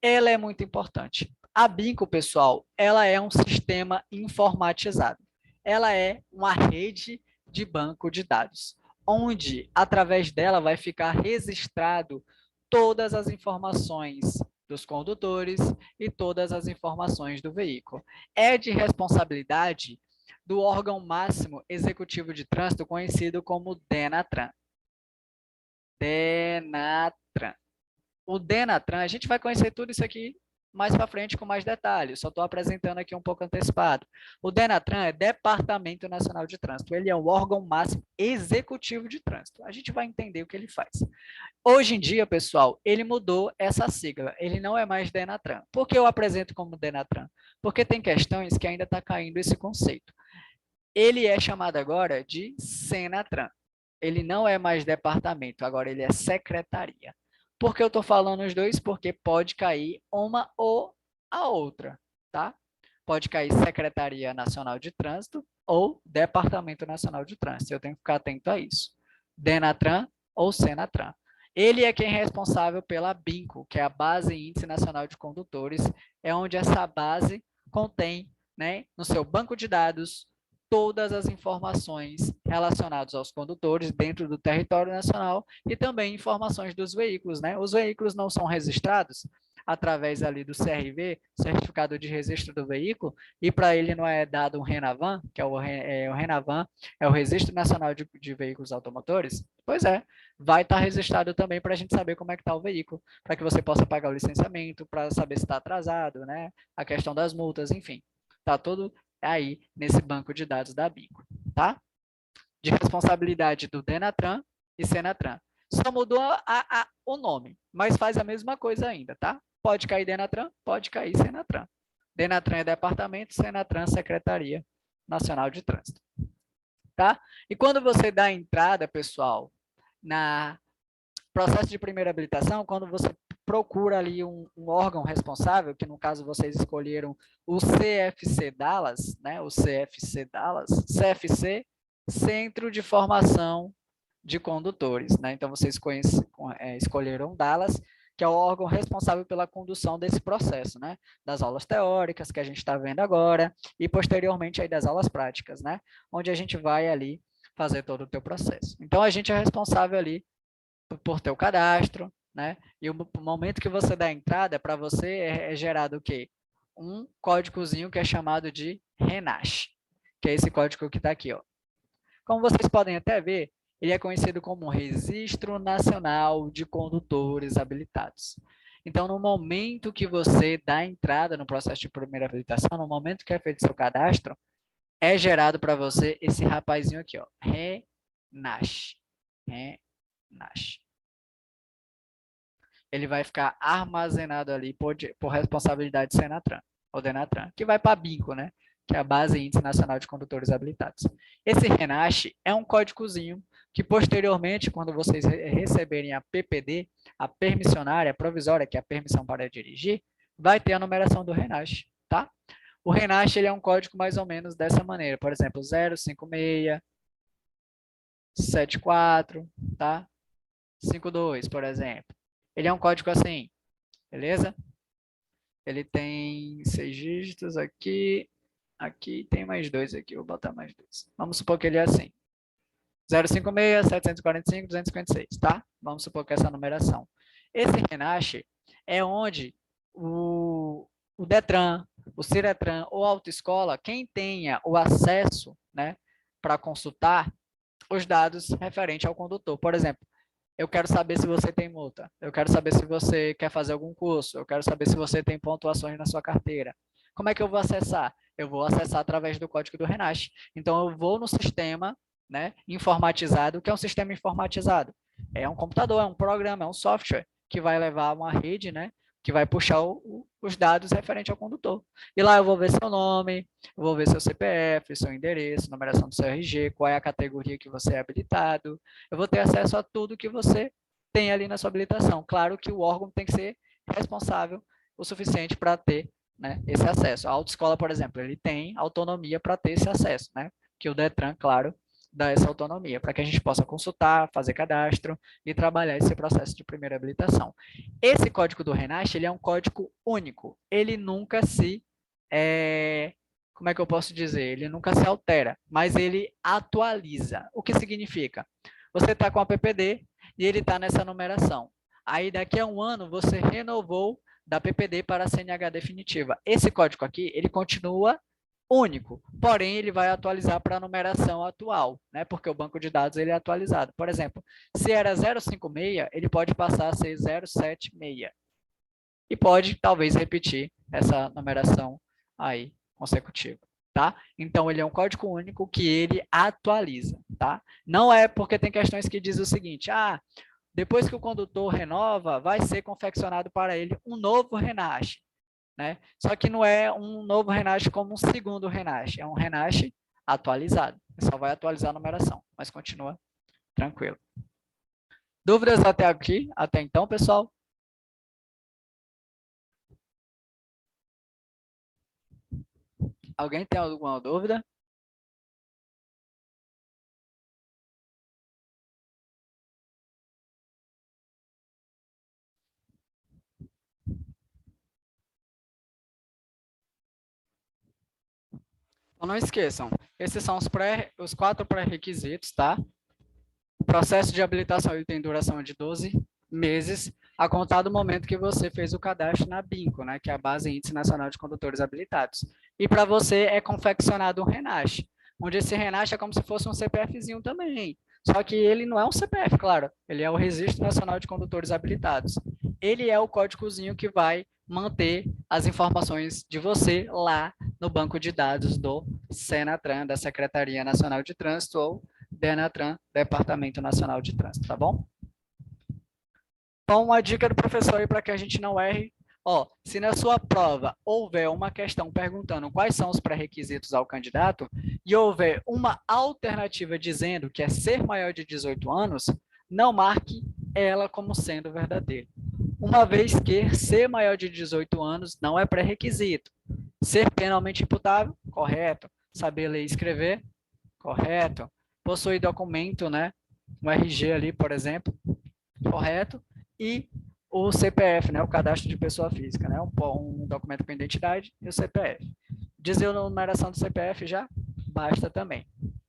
Ela é muito importante. A BINCO, pessoal, ela é um sistema informatizado. Ela é uma rede de banco de dados, onde, através dela, vai ficar registrado todas as informações dos condutores e todas as informações do veículo. É de responsabilidade do órgão máximo executivo de trânsito, conhecido como DENATRAN. DENATRAN. O DENATRAN, a gente vai conhecer tudo isso aqui mais para frente com mais detalhes, só estou apresentando aqui um pouco antecipado. O DENATRAN é Departamento Nacional de Trânsito, ele é o órgão máximo executivo de trânsito. A gente vai entender o que ele faz. Hoje em dia, pessoal, ele mudou essa sigla, ele não é mais DENATRAN. Por que eu apresento como DENATRAN? Porque tem questões que ainda está caindo esse conceito. Ele é chamado agora de SENATRAN. Ele não é mais departamento, agora ele é secretaria. Por que eu estou falando os dois? Porque pode cair uma ou a outra, tá? Pode cair Secretaria Nacional de Trânsito ou Departamento Nacional de Trânsito. Eu tenho que ficar atento a isso. DENATRAN ou SENATRAN. Ele é quem é responsável pela BINCO, que é a Base Índice Nacional de Condutores, é onde essa base contém, né, no seu banco de dados, todas as informações relacionadas aos condutores dentro do território nacional e também informações dos veículos, né? Os veículos não são registrados através ali do CRV, Certificado de Registro do Veículo, e para ele não é dado um RENAVAN, que é o RENAVAN, é o Registro Nacional de Veículos Automotores? Pois é, vai estar registrado também para a gente saber como é que está o veículo, para que você possa pagar o licenciamento, para saber se está atrasado, né? A questão das multas, enfim. Está tudo aí nesse banco de dados da BINCO, tá? De responsabilidade do DENATRAN e SENATRAN. Só mudou o nome, mas faz a mesma coisa ainda, tá? Pode cair Denatran, pode cair Senatran. Denatran é departamento, Senatran Secretaria Nacional de Trânsito. Tá? E quando você dá entrada, pessoal, na processo de primeira habilitação, quando você procura ali um órgão responsável, que no caso vocês escolheram o CFC Dallas, né? O CFC Dallas, CFC, Centro de Formação de Condutores, né? Então vocês escolheram Dallas, que é o órgão responsável pela condução desse processo, né? Das aulas teóricas que a gente está vendo agora e posteriormente aí das aulas práticas, né? Onde a gente vai ali fazer todo o teu processo. Então a gente é responsável ali por teu cadastro, né? E o momento que você dá a entrada, para você é gerado o quê? Um códigozinho que é chamado de RENASH, que é esse código que está aqui, ó. Como vocês podem até ver, ele é conhecido como Registro Nacional de Condutores Habilitados. Então, no momento que você dá entrada no processo de primeira habilitação, no momento que é feito seu cadastro, é gerado para você esse rapazinho aqui, ó, RENASH. RENASH. Ele vai ficar armazenado ali por responsabilidade do Senatran, ou Denatran, que vai para a BINCO, né? Que é a Base Índice Nacional de Condutores Habilitados. Esse RENASH é um códigozinho que, posteriormente, quando vocês receberem a PPD, a permissionária provisória, que é a permissão para dirigir, vai ter a numeração do RENASH, tá? O RENASH ele é um código mais ou menos dessa maneira, por exemplo, 056, 74, tá? 52, por exemplo. Ele é um código assim, beleza? Ele tem 6 dígitos aqui. Aqui tem mais 2 aqui, vou botar mais 2. Vamos supor que ele é assim. 056, 745, 256, tá? Vamos supor que essa numeração. Esse RENASH é onde o DETRAN, o CIRETRAN ou a autoescola, quem tenha o acesso, né, para consultar os dados referentes ao condutor. Por exemplo, eu quero saber se você tem multa, eu quero saber se você quer fazer algum curso, eu quero saber se você tem pontuações na sua carteira. Como é que eu vou acessar? Eu vou acessar através do código do RENASH. Então, eu vou no sistema, né, informatizado. O que é um sistema informatizado? É um computador, é um programa, é um software que vai levar uma rede, né, que vai puxar os dados referentes ao condutor. E lá eu vou ver seu nome, eu vou ver seu CPF, seu endereço, numeração do seu RG, qual é a categoria que você é habilitado. Eu vou ter acesso a tudo que você tem ali na sua habilitação. Claro que o órgão tem que ser responsável o suficiente para ter, né, esse acesso. A autoescola, por exemplo, ele tem autonomia para ter esse acesso, né? Que o DETRAN, claro, dá essa autonomia para que a gente possa consultar, fazer cadastro e trabalhar esse processo de primeira habilitação. Esse código do RENASH, ele é um código único. Ele nunca se... como é que eu posso dizer? Ele nunca se altera, mas ele atualiza. O que significa? Você está com a PPD e ele está nessa numeração. Aí, daqui a um ano, você renovou da PPD para a CNH definitiva. Esse código aqui, ele continua único, porém, ele vai atualizar para a numeração atual, né? Porque o banco de dados ele é atualizado. Por exemplo, se era 056, ele pode passar a ser 076. E pode, talvez, repetir essa numeração aí consecutiva, tá? Então, ele é um código único que ele atualiza, tá? Não é porque tem questões que dizem o seguinte, depois que o condutor renova, vai ser confeccionado para ele um novo RENASH, né? Só que não é um novo RENASH como um segundo RENASH, é um RENASH atualizado. Só vai atualizar a numeração, mas continua tranquilo. Dúvidas até aqui? Até então, pessoal? Alguém tem alguma dúvida? Então, não esqueçam, esses são os 4 pré-requisitos, tá? O processo de habilitação ele tem duração de 12 meses, a contar do momento que você fez o cadastro na BINCO, né, que é a Base Índice Nacional de Condutores Habilitados. E para você é confeccionado um RENASH, onde esse RENASH é como se fosse um CPFzinho também. Só que ele não é um CPF, claro, ele é o Registro Nacional de Condutores Habilitados. Ele é o códigozinho que vai manter as informações de você lá no banco de dados do Senatran, da Secretaria Nacional de Trânsito, ou DENATRAN, Departamento Nacional de Trânsito, tá bom? Então, uma dica do professor aí para que a gente não erre. Ó, se na sua prova houver uma questão perguntando quais são os pré-requisitos ao candidato e houver uma alternativa dizendo que é ser maior de 18 anos, não marque ela como sendo verdadeira. Uma vez que ser maior de 18 anos não é pré-requisito. Ser penalmente imputável, correto. Saber ler e escrever, correto. Possuir documento, né? Um RG ali, por exemplo, correto. E o CPF, né? O cadastro de pessoa física, né? Um documento com identidade e o CPF. Dizer a numeração do CPF já basta também,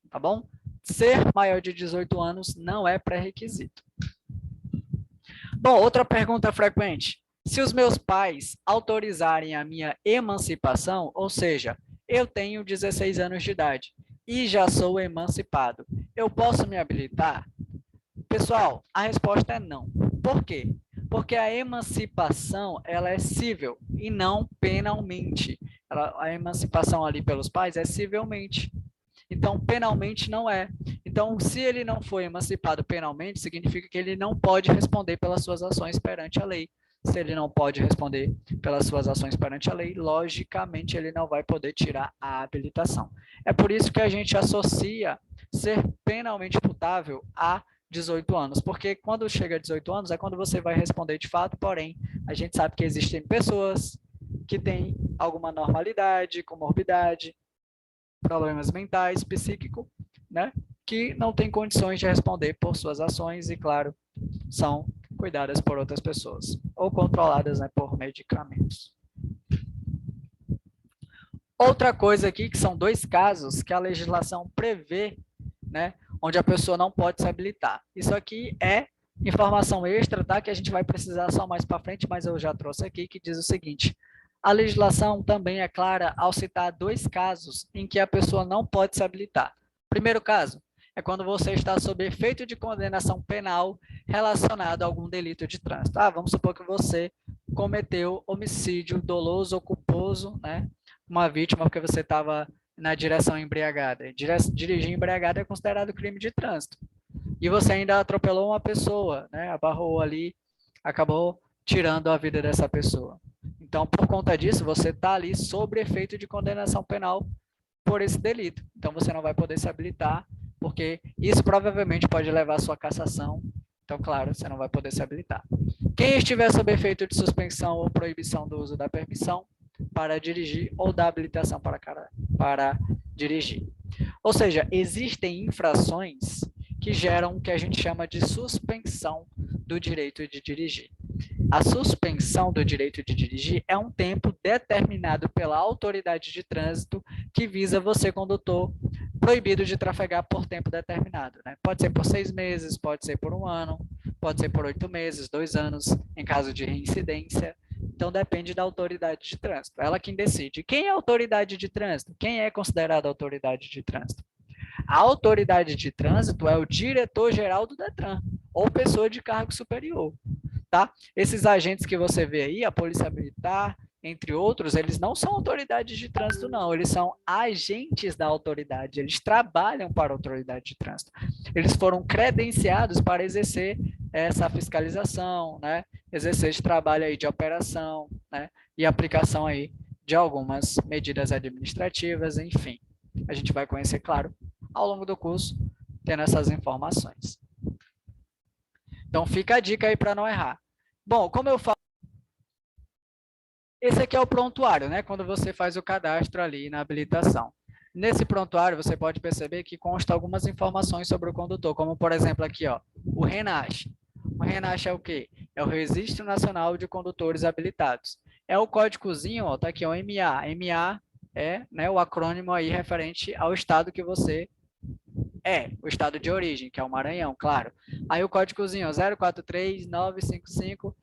tá bom? Ser maior de 18 anos não é pré-requisito. Bom, outra pergunta frequente. Se os meus pais autorizarem a minha emancipação, ou seja, eu tenho 16 anos de idade e já sou emancipado, eu posso me habilitar? Pessoal, a resposta é não. Por quê? Porque a emancipação ela é cível e não penalmente. A emancipação ali pelos pais é civilmente. Então, penalmente não é. Então, se ele não foi emancipado penalmente, significa que ele não pode responder pelas suas ações perante a lei. Se ele não pode responder pelas suas ações perante a lei, logicamente ele não vai poder tirar a habilitação. É por isso que a gente associa ser penalmente imputável a 18 anos, porque quando chega a 18 anos é quando você vai responder de fato, porém, a gente sabe que existem pessoas que têm alguma normalidade, comorbidade, problemas mentais, psíquico, né, que não têm condições de responder por suas ações e, claro, são cuidadas por outras pessoas ou controladas, né, por medicamentos. Outra coisa aqui, que são 2 casos que a legislação prevê, né, onde a pessoa não pode se habilitar. Isso aqui é informação extra, tá, que a gente vai precisar só mais para frente, mas eu já trouxe aqui, que diz o seguinte: a legislação também é clara ao citar 2 casos em que a pessoa não pode se habilitar. Primeiro caso é quando você está sob efeito de condenação penal relacionado a algum delito de trânsito. Vamos supor que você cometeu homicídio doloso ou culposo, né? Uma vítima porque você estava na direção embriagada. Dirigir embriagado é considerado crime de trânsito. E você ainda atropelou uma pessoa, né? Abarrou ali, acabou tirando a vida dessa pessoa. Então, por conta disso, você está ali sob efeito de condenação penal por esse delito. Então, você não vai poder se habilitar, porque isso provavelmente pode levar à sua cassação. Então, claro, você não vai poder se habilitar. Quem estiver sob efeito de suspensão ou proibição do uso da permissão para dirigir ou da habilitação para dirigir. Ou seja, existem infrações que geram o que a gente chama de suspensão do direito de dirigir. A suspensão do direito de dirigir é um tempo determinado pela autoridade de trânsito que visa você, condutor, proibido de trafegar por tempo determinado, né? Pode ser por 6 meses, pode ser por 1 ano, pode ser por 8 meses, 2 anos, em caso de reincidência. Então, depende da autoridade de trânsito. Ela quem decide. Quem é a autoridade de trânsito? Quem é considerada autoridade de trânsito? A autoridade de trânsito é o diretor-geral do Detran, ou pessoa de cargo superior. Tá? Esses agentes que você vê aí, a Polícia Militar, entre outros, eles não são autoridades de trânsito, não. Eles são agentes da autoridade. Eles trabalham para a autoridade de trânsito. Eles foram credenciados para exercer essa fiscalização, né? Exercer esse trabalho aí de operação, né? E aplicação aí de algumas medidas administrativas, enfim. A gente vai conhecer, claro, ao longo do curso, tendo essas informações. Então, fica a dica aí para não errar. Bom, como eu falo, esse aqui é o prontuário, né? Quando você faz o cadastro ali na habilitação. Nesse prontuário, você pode perceber que consta algumas informações sobre o condutor, como, por exemplo, aqui, ó, o RENASH. O RENASH é o quê? É o Registro Nacional de Condutores Habilitados. É o códigozinho, ó, tá aqui, ó, MA. MA é, né, o acrônimo aí referente ao estado que você o estado de origem, que é o Maranhão, claro. Aí o códigozinho, 043955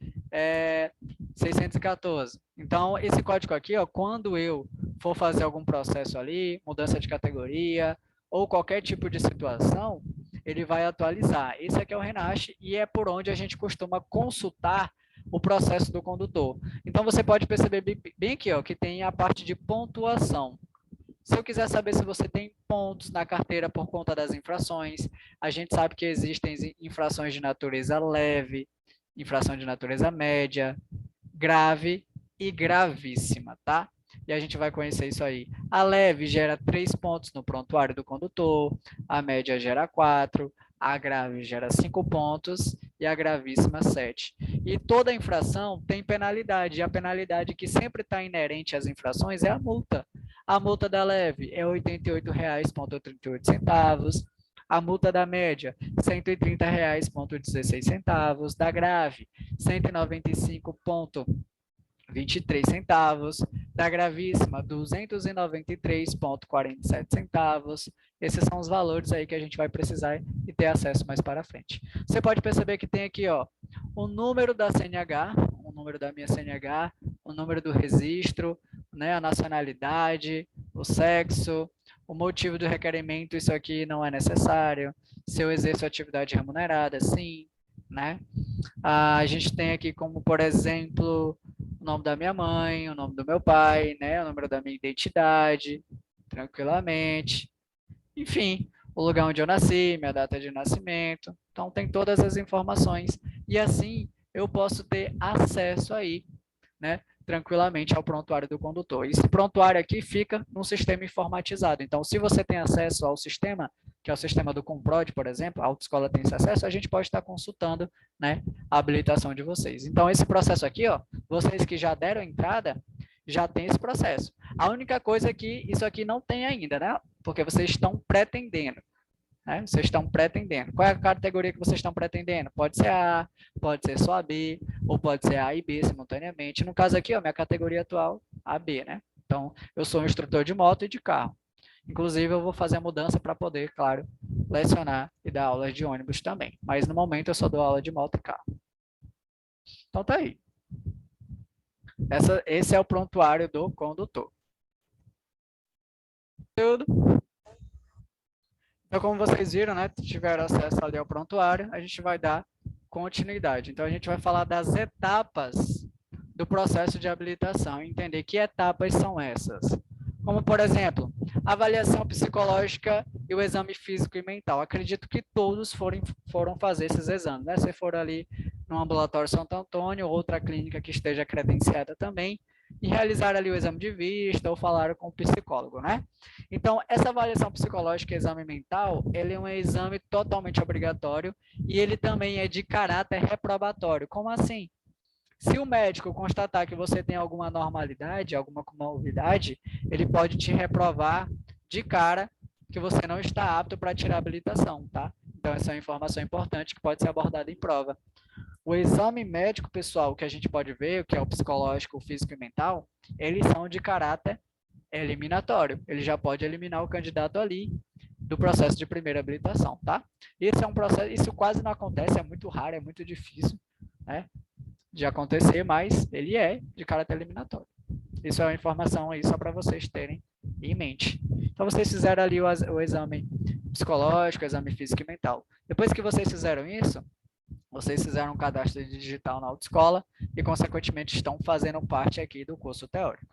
614. Então, esse código aqui, ó, quando eu for fazer algum processo ali, mudança de categoria, ou qualquer tipo de situação, ele vai atualizar. Esse aqui é o RENASH e é por onde a gente costuma consultar o processo do condutor. Então, você pode perceber bem aqui, ó, que tem a parte de pontuação. Se eu quiser saber se você tem pontos na carteira por conta das infrações, a gente sabe que existem infrações de natureza leve, infração de natureza média, grave e gravíssima, tá? E a gente vai conhecer isso aí. A leve gera 3 pontos no prontuário do condutor, a média gera 4, a grave gera 5 pontos e a gravíssima 7. E toda infração tem penalidade, e a penalidade que sempre está inerente às infrações é a multa. A multa da leve é R$ 88,38. A multa da média, R$ 130,16. Da grave, R$ 195,23. Da gravíssima, R$ 293,47. Esses são os valores aí que a gente vai precisar e ter acesso mais para frente. Você pode perceber que tem aqui, ó, o número da CNH, o número da minha CNH, o número do registro, né, a nacionalidade, o sexo, o motivo do requerimento, isso aqui não é necessário. Se eu exerço atividade remunerada, sim, né? A gente tem aqui como, por exemplo, o nome da minha mãe, o nome do meu pai, né? O número da minha identidade, tranquilamente. Enfim, o lugar onde eu nasci, minha data de nascimento. Então, tem todas as informações. E assim, eu posso ter acesso aí, né, tranquilamente ao prontuário do condutor. Esse prontuário aqui fica num sistema informatizado. Então, se você tem acesso ao sistema, que é o sistema do Comprod, por exemplo, a autoescola tem esse acesso, a gente pode estar consultando, né, a habilitação de vocês. Então, esse processo aqui, ó, vocês que já deram entrada, já tem esse processo. A única coisa é que isso aqui não tem ainda, né? Porque vocês estão pretendendo. Né? Vocês estão pretendendo. Qual é a categoria que vocês estão pretendendo? Pode ser A, pode ser só a B, ou pode ser A e B simultaneamente. No caso aqui, ó, minha categoria atual, AB, né? Então, eu sou um instrutor de moto e de carro. Inclusive, eu vou fazer a mudança para poder, claro, lecionar e dar aulas de ônibus também. Mas, no momento, eu só dou aula de moto e carro. Então, tá aí. Esse é o prontuário do condutor. Tudo. Então, como vocês viram, né, tiveram acesso ali ao prontuário, a gente vai dar continuidade. Então, a gente vai falar das etapas do processo de habilitação, entender que etapas são essas. Como, por exemplo, avaliação psicológica e o exame físico e mental. Acredito que todos foram fazer esses exames, né? Se for ali no ambulatório Santo Antônio, outra clínica que esteja credenciada também, e realizar ali o exame de vista ou falar com o psicólogo, né? Então, essa avaliação psicológica e exame mental, ele é um exame totalmente obrigatório e ele também é de caráter reprobatório. Como assim? Se o médico constatar que você tem alguma anormalidade, alguma comorbidade, ele pode te reprovar de cara que você não está apto para tirar a habilitação, tá? Então, essa é uma informação importante que pode ser abordada em prova. O exame médico, pessoal, que a gente pode ver, que é o psicológico, o físico e mental, eles são de caráter eliminatório. Ele já pode eliminar o candidato ali do processo de primeira habilitação, tá? Esse é um processo, isso quase não acontece, é muito raro, é muito difícil, né, de acontecer, mas ele é de caráter eliminatório. Isso é uma informação aí só para vocês terem em mente. Então, vocês fizeram ali o exame psicológico, o exame físico e mental. Depois que vocês fizeram isso, vocês fizeram um cadastro digital na autoescola e, consequentemente, estão fazendo parte aqui do curso teórico.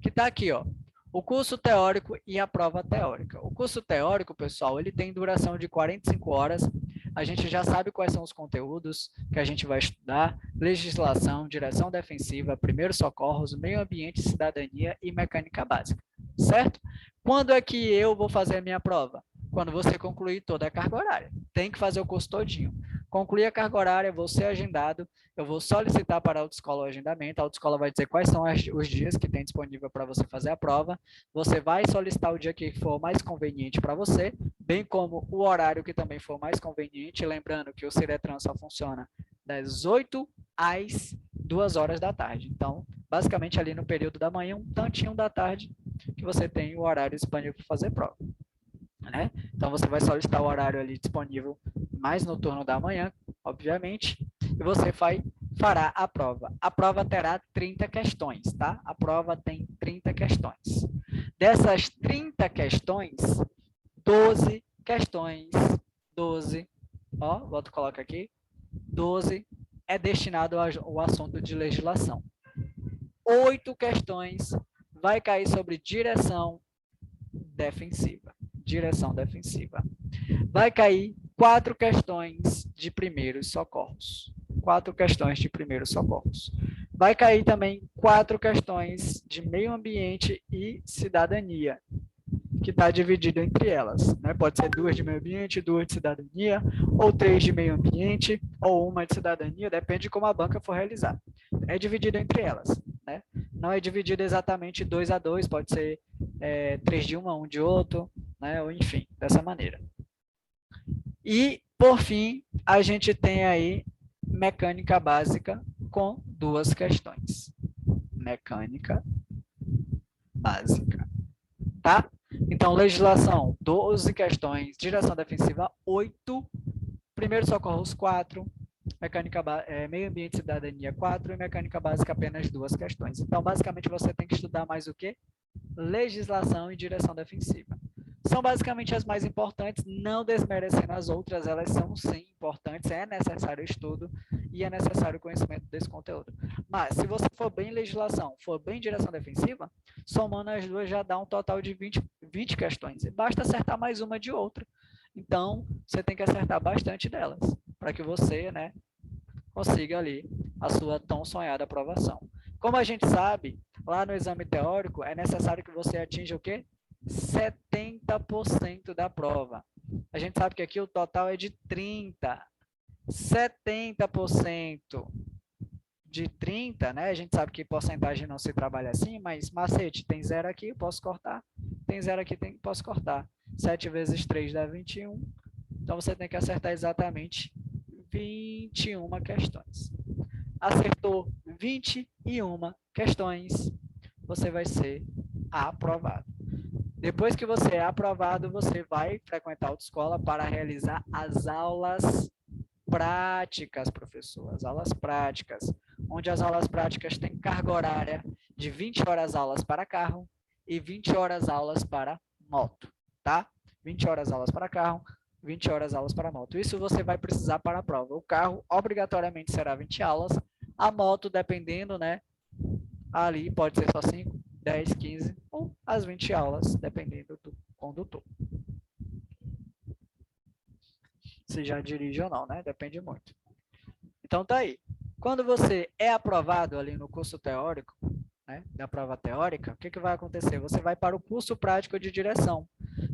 Que está aqui, ó, o curso teórico e a prova teórica. O curso teórico, pessoal, ele tem duração de 45 horas. A gente já sabe quais são os conteúdos que a gente vai estudar: legislação, direção defensiva, primeiros socorros, meio ambiente, cidadania e mecânica básica, certo? Quando é que eu vou fazer a minha prova? Quando você concluir toda a carga horária. Tem que fazer o curso todinho. Concluir a carga horária, vou ser agendado, eu vou solicitar para a autoescola o agendamento, a autoescola vai dizer quais são os dias que tem disponível para você fazer a prova, você vai solicitar o dia que for mais conveniente para você, bem como o horário que também for mais conveniente, lembrando que o Ciretran só funciona das 8 às 2 horas da tarde. Então, basicamente ali no período da manhã, um tantinho da tarde, que você tem o horário disponível para fazer prova. Né? Então, você vai solicitar o horário ali disponível mais no turno da manhã, obviamente, e você fará a prova. A prova terá 30 questões, tá? A prova tem 30 questões. Dessas 30 questões, 12 questões, 12, ó, volto, coloca aqui, 12 é destinado ao assunto de legislação. 8 questões vai cair sobre direção defensiva. Direção defensiva. Vai cair 4 questões de primeiros socorros. 4 questões de primeiros socorros. Vai cair também 4 questões de meio ambiente e cidadania, que está dividido entre elas, né? Pode ser 2 de meio ambiente, 2 de cidadania, ou 3 de meio ambiente, ou 1 de cidadania, depende de como a banca for realizar. É dividido entre elas, né? Não é dividido exatamente 2 a 2, pode ser 3 de um, 1 de outro, né? Ou enfim, dessa maneira. E, por fim, a gente tem aí mecânica básica com 2 questões. Mecânica básica, tá? Então, legislação, 12 questões, direção defensiva, 8, primeiros socorros, 4, meio ambiente e cidadania, 4, e mecânica básica, apenas 2 questões. Então, basicamente, você tem que estudar mais o quê? Legislação e direção defensiva. São basicamente as mais importantes, não desmerecendo as outras, elas são sim importantes, é necessário estudo e é necessário conhecimento desse conteúdo. Mas, se você for bem em legislação, for bem em direção defensiva, somando as duas já dá um total de 20 questões, e basta acertar mais uma de outra. Então, você tem que acertar bastante delas, para que você, né, consiga ali a sua tão sonhada aprovação. Como a gente sabe, lá no exame teórico, é necessário que você atinja o quê? 70% da prova. A gente sabe que aqui o total é de 30. 70% de 30, né? A gente sabe que porcentagem não se trabalha assim, mas macete, tem 0 aqui, posso cortar. Tem 0 aqui, posso cortar. 7 vezes 3 dá 21. Então, você tem que acertar exatamente 21 questões. Acertou 21 questões, você vai ser aprovado. Depois que você é aprovado, você vai frequentar a autoescola para realizar as aulas práticas, professor, as aulas práticas, onde as aulas práticas têm carga horária de 20 horas aulas para carro e 20 horas aulas para moto, tá? 20 horas aulas para carro, 20 horas aulas para moto. Isso você vai precisar para a prova. O carro, obrigatoriamente, será 20 aulas. A moto, dependendo, né? Ali pode ser só 5, 10, 15 ou as 20 aulas, dependendo do condutor. Se já dirige ou não, né? Depende muito. Então, tá aí. Quando você é aprovado ali no curso teórico, né, da prova teórica, o que vai acontecer? Você vai para o curso prático de direção,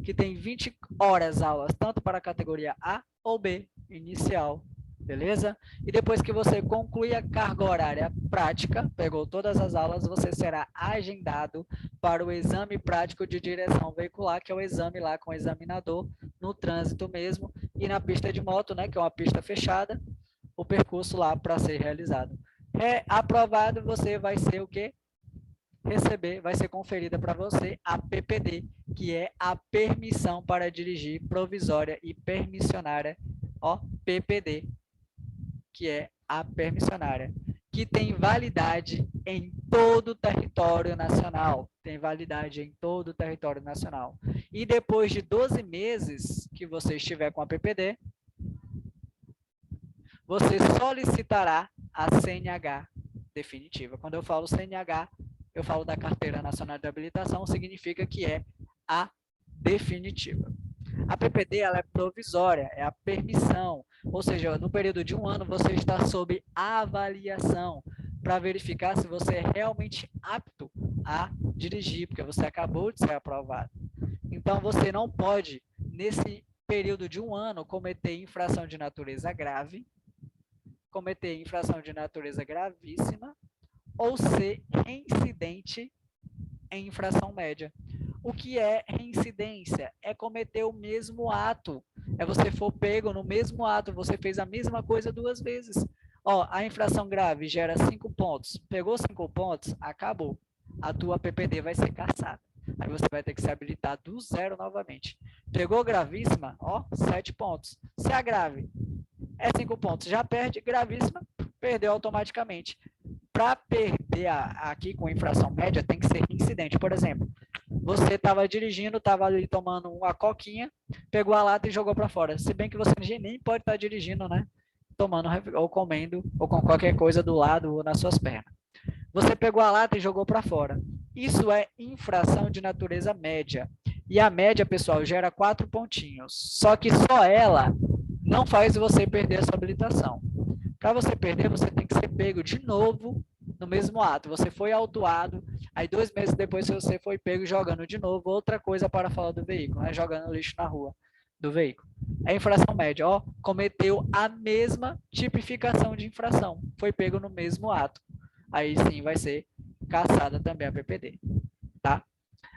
que tem 20 horas aulas, tanto para a categoria A ou B, inicial, beleza? E depois que você concluir a carga horária prática, pegou todas as aulas, você será agendado para o exame prático de direção veicular, que é o exame lá com o examinador, no trânsito mesmo, e na pista de moto, né, que é uma pista fechada, o percurso lá para ser realizado. Aprovado, você vai ser o quê? Vai ser conferida para você a PPD, que é a permissão para dirigir provisória e permissionária, ó, PPD, que é a permissionária, que tem validade em todo o território nacional. Tem validade em todo o território nacional. E depois de 12 meses que você estiver com a PPD, você solicitará a CNH definitiva. Quando eu falo CNH, eu falo da Carteira Nacional de Habilitação, significa que é a definitiva. A PPD ela é provisória, é a permissão, ou seja, no período de 1 ano você está sob avaliação para verificar se você é realmente apto a dirigir, porque você acabou de ser aprovado. Então, você não pode, nesse período de 1 ano, cometer infração de natureza grave, cometer infração de natureza gravíssima ou ser reincidente em infração média. O que é reincidência? É cometer o mesmo ato. É você for pego no mesmo ato, você fez a mesma coisa 2 vezes. Ó, a infração grave gera 5 pontos. Pegou 5 pontos, acabou. A tua PPD vai ser cassada. Aí você vai ter que se habilitar do zero novamente. Pegou gravíssima, ó, 7 pontos. Se a grave é 5 pontos, já perde, gravíssima, perdeu automaticamente. Para perder aqui com infração média, tem que ser incidente. Por exemplo, você estava dirigindo, estava ali tomando uma coquinha, pegou a lata e jogou para fora. Se bem que você nem pode estar dirigindo, né? Tomando ou comendo, ou com qualquer coisa do lado ou nas suas pernas. Você pegou a lata e jogou para fora. Isso é infração de natureza média. E a média, pessoal, gera 4 pontinhos. Só que só ela não faz você perder a sua habilitação. Para você perder, você tem que ser pego de novo no mesmo ato. Você foi autuado, aí 2 meses depois você foi pego jogando de novo outra coisa para fora do veículo, né? Jogando lixo na rua do veículo. É infração média, ó, cometeu a mesma tipificação de infração, foi pego no mesmo ato. Aí sim vai ser cassada também a PPD, tá?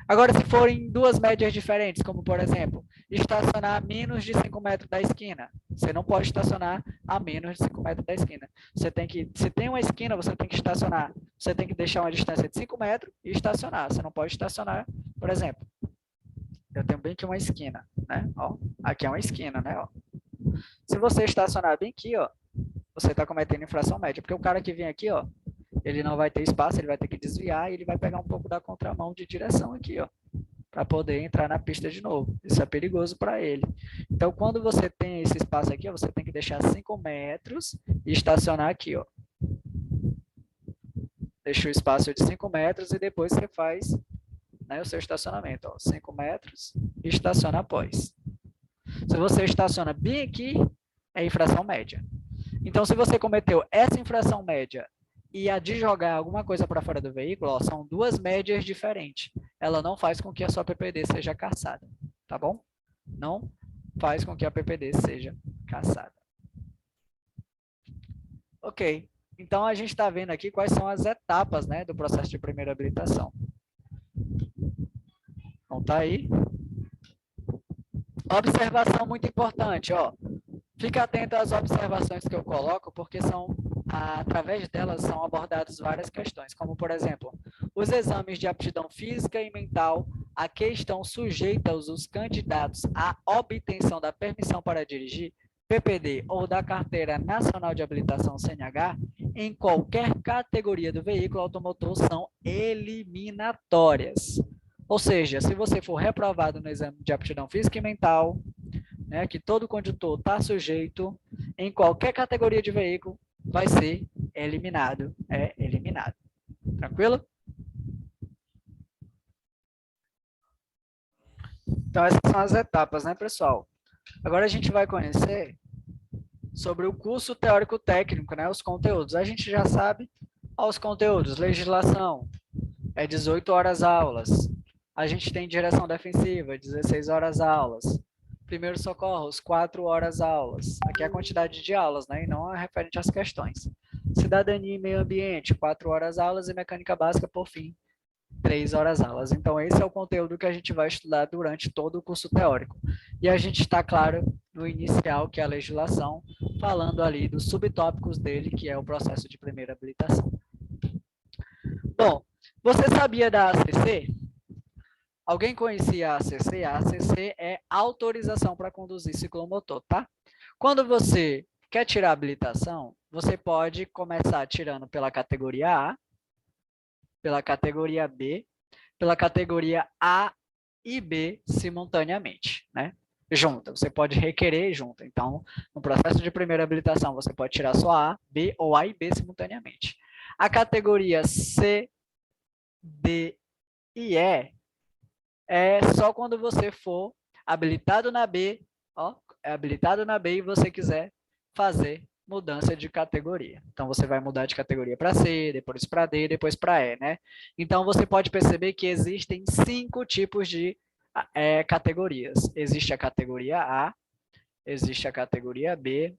Agora, se forem duas médias diferentes, como por exemplo, estacionar a menos de 5 metros da esquina, você não pode estacionar a menos de 5 metros da esquina. Você tem que, se tem uma esquina, você tem que estacionar, você tem que deixar uma distância de 5 metros e estacionar. Você não pode estacionar, por exemplo, eu tenho bem aqui uma esquina, né? Ó, aqui é uma esquina, né? Ó. Se você estacionar bem aqui, ó, você está cometendo infração média, porque o cara que vem aqui, ó, ele não vai ter espaço, ele vai ter que desviar e ele vai pegar um pouco da contramão de direção aqui, ó, para poder entrar na pista de novo. Isso é perigoso para ele. Então, quando você tem esse espaço aqui, ó, você tem que deixar 5 metros e estacionar aqui, ó. Deixa o espaço de 5 metros e depois você faz, né, o seu estacionamento, ó, 5 metros e estaciona após. Se você estaciona bem aqui, é infração média. Então, se você cometeu essa infração média e a de jogar alguma coisa para fora do veículo, ó, são duas médias diferentes. Ela não faz com que a sua PPD seja cassada, tá bom? Não faz com que a PPD seja cassada. Ok, então a gente está vendo aqui quais são as etapas, né, do processo de primeira habilitação. Então tá aí. Observação muito importante, ó. Fica atento às observações que eu coloco, porque são, através delas são abordadas várias questões, como, por exemplo, os exames de aptidão física e mental a que estão sujeitos os candidatos à obtenção da permissão para dirigir, PPD ou da Carteira Nacional de Habilitação CNH, em qualquer categoria do veículo automotor, são eliminatórias. Ou seja, se você for reprovado no exame de aptidão física e mental, né, que todo condutor está sujeito, em qualquer categoria de veículo, vai ser eliminado. É eliminado. Tranquilo? Então, essas são as etapas, né, pessoal? Agora a gente vai conhecer sobre o curso teórico-técnico, né, os conteúdos. A gente já sabe os conteúdos, legislação, é 18 horas aulas. A gente tem direção defensiva, 16 horas aulas. Primeiros socorros, 4 horas aulas. Aqui é a quantidade de aulas, né, e não é referente às questões. Cidadania e meio ambiente, 4 horas aulas, e mecânica básica, por fim, 3 horas aulas. Então, esse é o conteúdo que a gente vai estudar durante todo o curso teórico. E a gente está, claro, no inicial, que é a legislação, falando ali dos subtópicos dele, que é o processo de primeira habilitação. Bom, você sabia da ACC? Alguém conhecia a ACC? A ACC é autorização para conduzir ciclomotor, tá? Quando você quer tirar a habilitação, você pode começar tirando pela categoria A, pela categoria B, pela categoria A e B simultaneamente, né? Junta, você pode requerer junta. Então, no processo de primeira habilitação, você pode tirar só A, B ou A e B simultaneamente. A categoria C, D e E é só quando você for habilitado na B, ó, é habilitado na B e você quiser fazer mudança de categoria. Então, você vai mudar de categoria para C, depois para D, depois para E, né? Então, você pode perceber que existem 5 tipos de categorias. Existe a categoria A, existe a categoria B,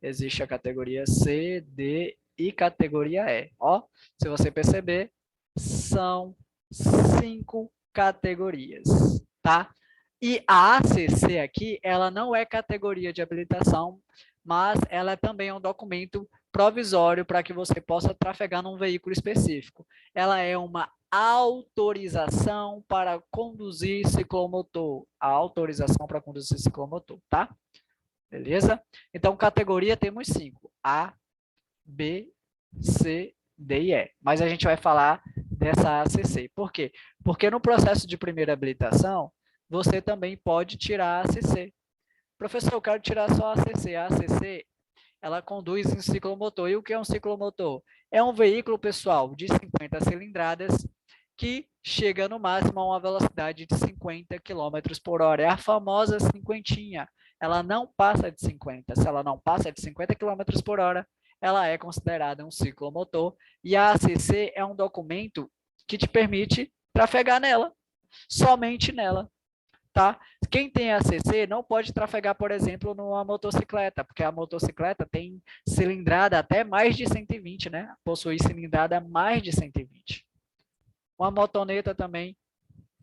existe a categoria C, D e categoria E. Ó, se você perceber, são 5 categorias, tá? E a ACC aqui, ela não é categoria de habilitação, mas ela também é um documento provisório para que você possa trafegar num veículo específico. Ela é uma autorização para conduzir ciclomotor. A autorização para conduzir ciclomotor, tá? Beleza? Então, categoria temos 5. A, B, C, D e E. Mas a gente vai falar dessa ACC. Por quê? Porque no processo de primeira habilitação, você também pode tirar a ACC. Professor, eu quero tirar só a ACC. A ACC, ela conduz em ciclomotor. E o que é um ciclomotor? É um veículo, pessoal, de 50 cilindradas que chega no máximo a uma velocidade de 50 km por hora. É a famosa cinquentinha. Ela não passa de 50. Se ela não passa de 50 km por hora, ela é considerada um ciclomotor e a ACC é um documento que te permite trafegar nela, somente nela, tá? Quem tem ACC não pode trafegar, por exemplo, numa motocicleta, porque a motocicleta tem cilindrada até mais de 120, né? Possui cilindrada mais de 120. Uma motoneta também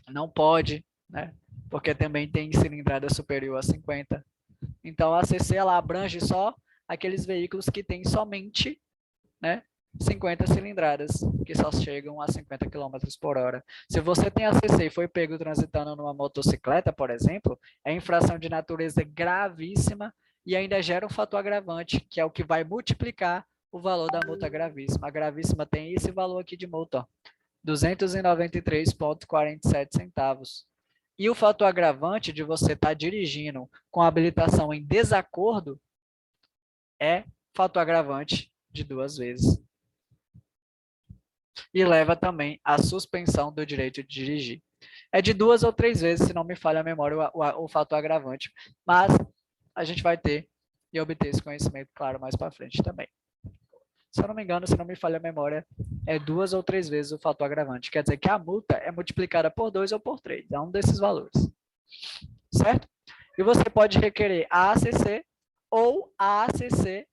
não pode, né? Porque também tem cilindrada superior a 50. Então, a ACC ela abrange só aqueles veículos que têm somente, né, 50 cilindradas, que só chegam a 50 km por hora. Se você tem ACC e foi pego transitando numa motocicleta, por exemplo, é infração de natureza gravíssima e ainda gera um fator agravante, que é o que vai multiplicar o valor da multa gravíssima. A gravíssima tem esse valor aqui de multa, ó, 293,47 centavos. E o fator agravante de você estar dirigindo com a habilitação em desacordo é fator agravante de 2 vezes. E leva também à suspensão do direito de dirigir. É de 2 ou 3 vezes, se não me falha a memória, o fator agravante. Mas a gente vai ter e obter esse conhecimento, claro, mais para frente também. Se eu não me engano, se não me falha a memória, é 2 ou 3 vezes o fator agravante. Quer dizer que a multa é multiplicada por 2 ou por 3. É um desses valores. Certo? E você pode requerer a ACC ou a ACC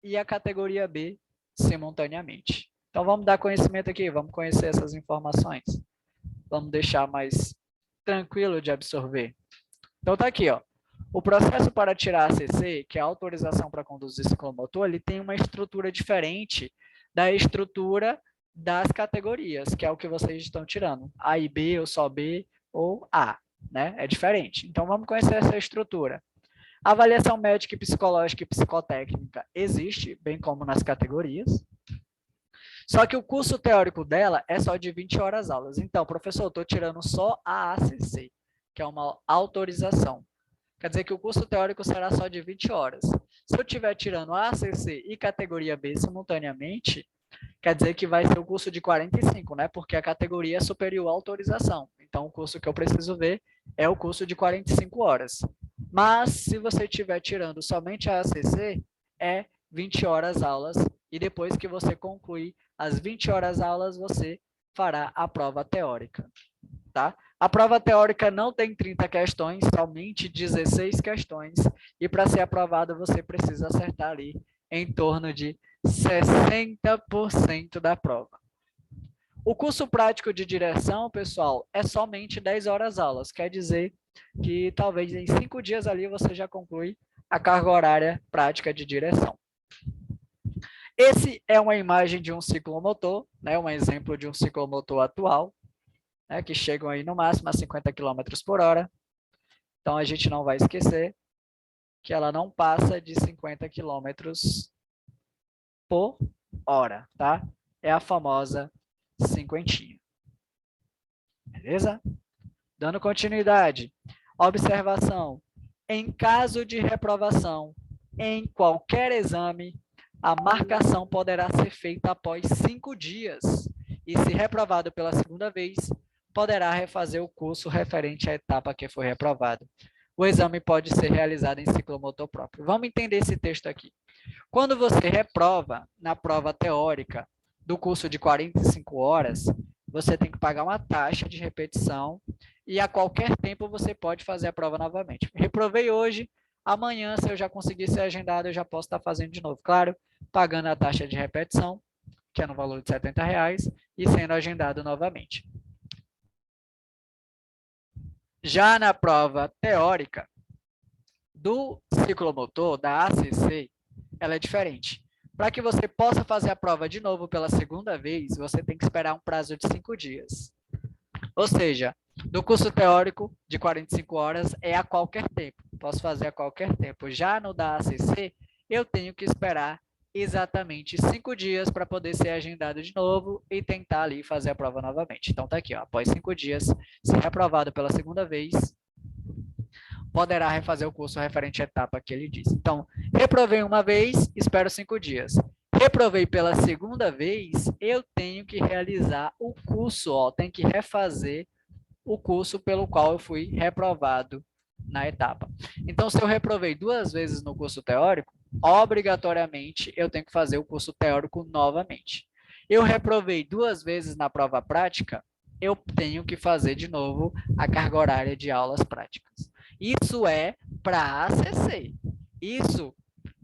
e a categoria B simultaneamente. Então, vamos dar conhecimento aqui, vamos conhecer essas informações. Vamos deixar mais tranquilo de absorver. Então, tá aqui, ó. O processo para tirar a ACC, que é a autorização para conduzir ciclomotor, ele tem uma estrutura diferente da estrutura das categorias, que é o que vocês estão tirando. A e B, ou só B, ou A, né? É diferente. Então, vamos conhecer essa estrutura. A avaliação médica, psicológica e psicotécnica existe, bem como nas categorias. Só que o curso teórico dela é só de 20 horas aulas. Então, professor, eu estou tirando só a ACC, que é uma autorização. Quer dizer que o curso teórico será só de 20 horas. Se eu estiver tirando a ACC e categoria B simultaneamente, quer dizer que vai ser o curso de 45, né? Porque a categoria é superior à autorização. Então, o curso que eu preciso ver é o curso de 45 horas. Mas, se você estiver tirando somente a ACC, é 20 horas aulas. E depois que você concluir as 20 horas aulas, você fará a prova teórica. Tá? A prova teórica não tem 30 questões, somente 16 questões. E para ser aprovada, você precisa acertar ali em torno de 60% da prova. O curso prático de direção, pessoal, é somente 10 horas aulas. Quer dizer que talvez em 5 dias ali você já conclui a carga horária prática de direção. Esse é uma imagem de um ciclomotor, né, um exemplo de um ciclomotor atual, né, que chegam aí no máximo a 50 km por hora. Então, a gente não vai esquecer que ela não passa de 50 km por hora, tá? É a famosa cinquentinha. Beleza? Dando continuidade. Observação. Em caso de reprovação em qualquer exame, a marcação poderá ser feita após 5 dias. E se reprovado pela segunda vez, poderá refazer o curso referente à etapa que foi reprovado. O exame pode ser realizado em ciclomotor próprio. Vamos entender esse texto aqui. Quando você reprova na prova teórica do curso de 45 horas, você tem que pagar uma taxa de repetição e a qualquer tempo você pode fazer a prova novamente. Reprovei hoje, amanhã, se eu já conseguir ser agendado, eu já posso estar fazendo de novo. Claro, pagando a taxa de repetição, que é no valor de R$70, e sendo agendado novamente. Já na prova teórica do ciclomotor, da ACC, ela é diferente. Para que você possa fazer a prova de novo pela segunda vez, você tem que esperar um prazo de 5 dias. Ou seja, do curso teórico de 45 horas é a qualquer tempo. Posso fazer a qualquer tempo. Já no da ACC, eu tenho que esperar exatamente 5 dias para poder ser agendado de novo e tentar ali fazer a prova novamente. Então, tá aqui, ó, após 5 dias, se reprovado pela segunda vez, poderá refazer o curso referente à etapa que ele diz. Então, reprovei uma vez, espero 5 dias. Reprovei pela segunda vez, eu tenho que realizar o curso, ó, tenho que refazer o curso pelo qual eu fui reprovado na etapa. Então, se eu reprovei 2 vezes no curso teórico, obrigatoriamente eu tenho que fazer o curso teórico novamente. Eu reprovei 2 vezes na prova prática, eu tenho que fazer de novo a carga horária de aulas práticas. Isso é para a ACC. Isso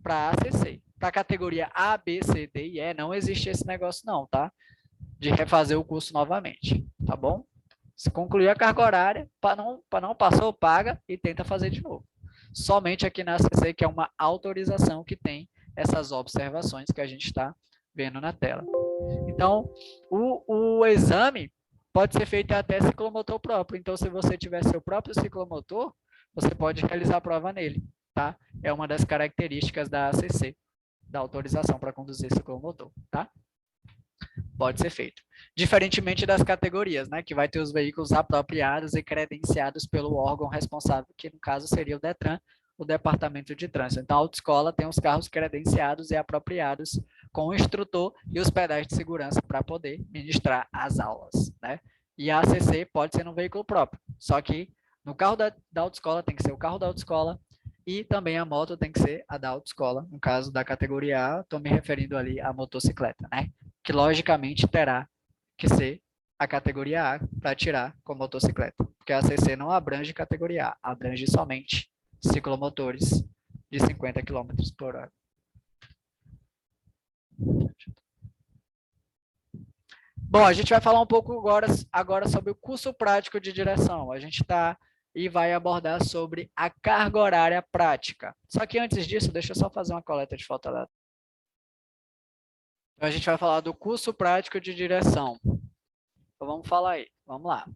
para a ACC. Para a categoria A, B, C, D e E, não existe esse negócio não, tá? De refazer o curso novamente, tá bom? Se concluir a carga horária, para não passou, paga e tenta fazer de novo. Somente aqui na ACC, que é uma autorização que tem essas observações que a gente está vendo na tela. Então, o exame pode ser feito até ciclomotor próprio. Então, se você tiver seu próprio ciclomotor, você pode realizar a prova nele, tá? É uma das características da ACC, da autorização para conduzir ciclomotor, tá? Pode ser feito. Diferentemente das categorias, né, que vai ter os veículos apropriados e credenciados pelo órgão responsável, que no caso seria o DETRAN, o Departamento de Trânsito. Então, a autoescola tem os carros credenciados e apropriados com o instrutor e os pedais de segurança para poder ministrar as aulas, né? E a ACC pode ser no veículo próprio, só que no carro da autoescola tem que ser o carro da autoescola e também a moto tem que ser a da autoescola. No caso da categoria A, estou me referindo ali à motocicleta, né? Que logicamente terá que ser a categoria A para tirar com motocicleta, porque a ACC não abrange categoria A, abrange somente ciclomotores de 50 km por hora. Bom, a gente vai falar um pouco agora sobre o curso prático de direção. A gente e vai abordar sobre a carga horária prática. Só que antes disso, deixa eu só fazer uma coleta de foto aleatória. Então, a gente vai falar do curso prático de direção. Então, vamos falar aí. Vamos lá.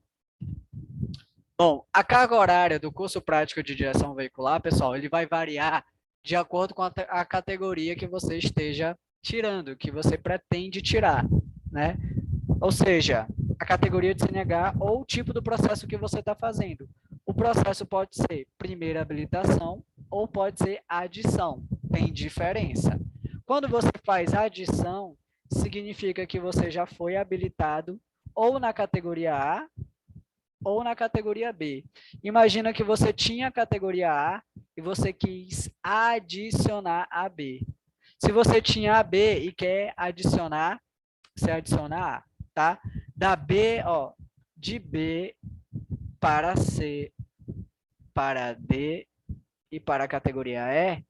Bom, a carga horária do curso prático de direção veicular, pessoal, ele vai variar de acordo com a categoria que você esteja tirando, que você pretende tirar, né? Ou seja, a categoria de CNH ou o tipo do processo que você está fazendo. O processo pode ser primeira habilitação ou pode ser adição. Tem diferença. Quando você faz adição, significa que você já foi habilitado ou na categoria A ou na categoria B. Imagina que você tinha a categoria A e você quis adicionar a B. Se você tinha a B e quer adicionar, você adiciona A, tá? Da B, ó, de B para C, para D e para a categoria E,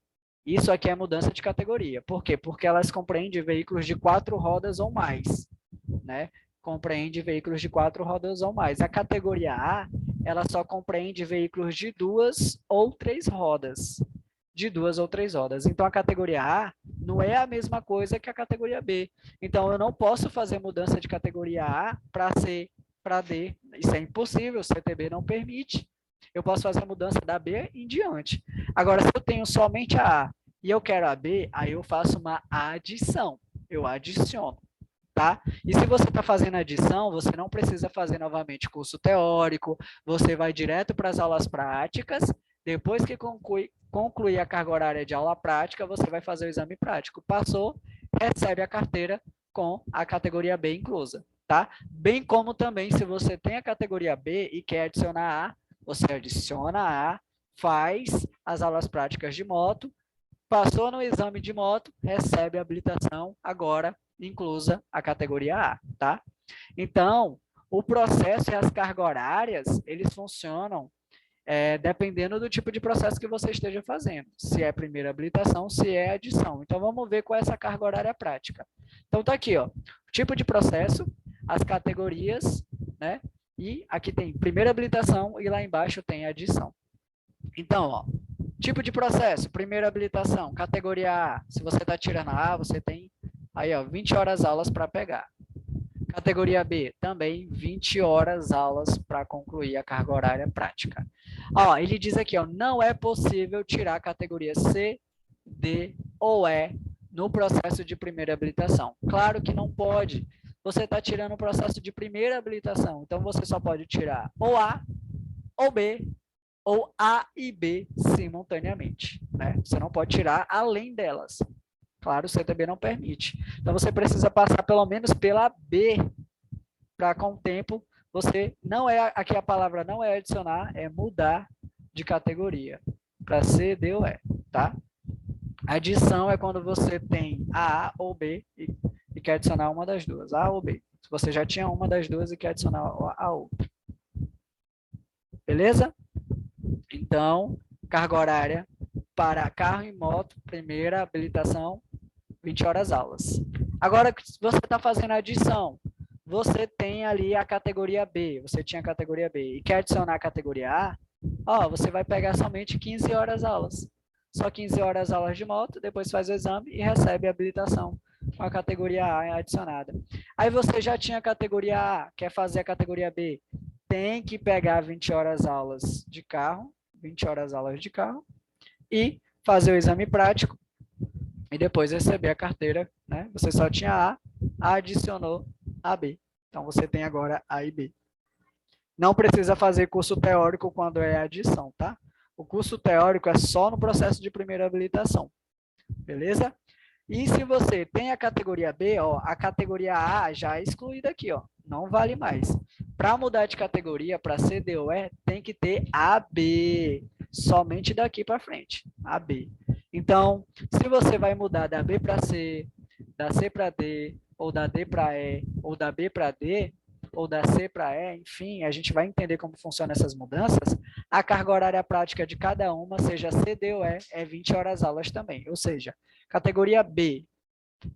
isso aqui é mudança de categoria. Por quê? Porque elas compreendem veículos de 4 rodas ou mais, né? Compreende veículos de 4 rodas ou mais. A categoria A, ela só compreende veículos de 2 ou 3 rodas. De 2 ou 3 rodas. Então, a categoria A não é a mesma coisa que a categoria B. Então, eu não posso fazer mudança de categoria A para C, para D. Isso é impossível, o CTB não permite. Eu posso fazer a mudança da B em diante. Agora, se eu tenho somente a A e eu quero a B, aí eu faço uma adição. Eu adiciono. Tá? E se você está fazendo adição, você não precisa fazer novamente curso teórico, você vai direto para as aulas práticas, depois que concluir a carga horária de aula prática, você vai fazer o exame prático. Passou, recebe a carteira com a categoria B inclusa, tá? Bem como também, se você tem a categoria B e quer adicionar A, você adiciona A, faz as aulas práticas de moto, passou no exame de moto, recebe a habilitação, agora inclusa a categoria A, tá? Então, o processo e as cargas horárias, eles funcionam dependendo do tipo de processo que você esteja fazendo. Se é primeira habilitação, se é adição. Então, vamos ver qual é essa carga horária prática. Então, tá aqui, ó, o tipo de processo, as categorias, né? E aqui tem primeira habilitação e lá embaixo tem adição. Então, ó, tipo de processo, primeira habilitação, categoria A. Se você está tirando a A, você tem aí, ó, 20 horas aulas para pegar. Categoria B, também 20 horas aulas para concluir a carga horária prática. Ó, ele diz aqui, ó, não é possível tirar a categoria C, D ou E no processo de primeira habilitação. Claro que não pode. Você está tirando o processo de primeira habilitação, então você só pode tirar ou A ou B, ou A e B simultaneamente, né? Você não pode tirar além delas. Claro, o CTB não permite. Então, você precisa passar pelo menos pela B, para com o tempo, você não é, aqui a palavra não é adicionar, é mudar de categoria, para C, D ou E, tá? Adição é quando você tem A ou B e quer adicionar uma das duas, A ou B. Se você já tinha uma das duas e quer adicionar a outra. Beleza? Então, carga horária para carro e moto, primeira habilitação, 20 horas aulas. Agora, se você está fazendo adição, você tem ali a categoria B, você tinha a categoria B e quer adicionar a categoria A, ó, você vai pegar somente 15 horas aulas. Só 15 horas aulas de moto, depois faz o exame e recebe a habilitação com a categoria A adicionada. Aí você já tinha a categoria A, quer fazer a categoria B, tem que pegar 20 horas aulas de carro, 20 horas aulas de carro, e fazer o exame prático, e depois receber a carteira, né? Você só tinha A, adicionou a B. Então, você tem agora A e B. Não precisa fazer curso teórico quando é adição, tá? O curso teórico é só no processo de primeira habilitação, beleza? E se você tem a categoria B, ó, a categoria A já é excluída aqui, ó, não vale mais. Para mudar de categoria para C, D ou E, tem que ter AB, somente daqui para frente, AB. Então, se você vai mudar da B para C, da C para D, ou da D para E, ou da B para D, ou da C para E, enfim, a gente vai entender como funcionam essas mudanças. A carga horária prática de cada uma, seja C, D ou E, é 20 horas aulas também. Ou seja, categoria B,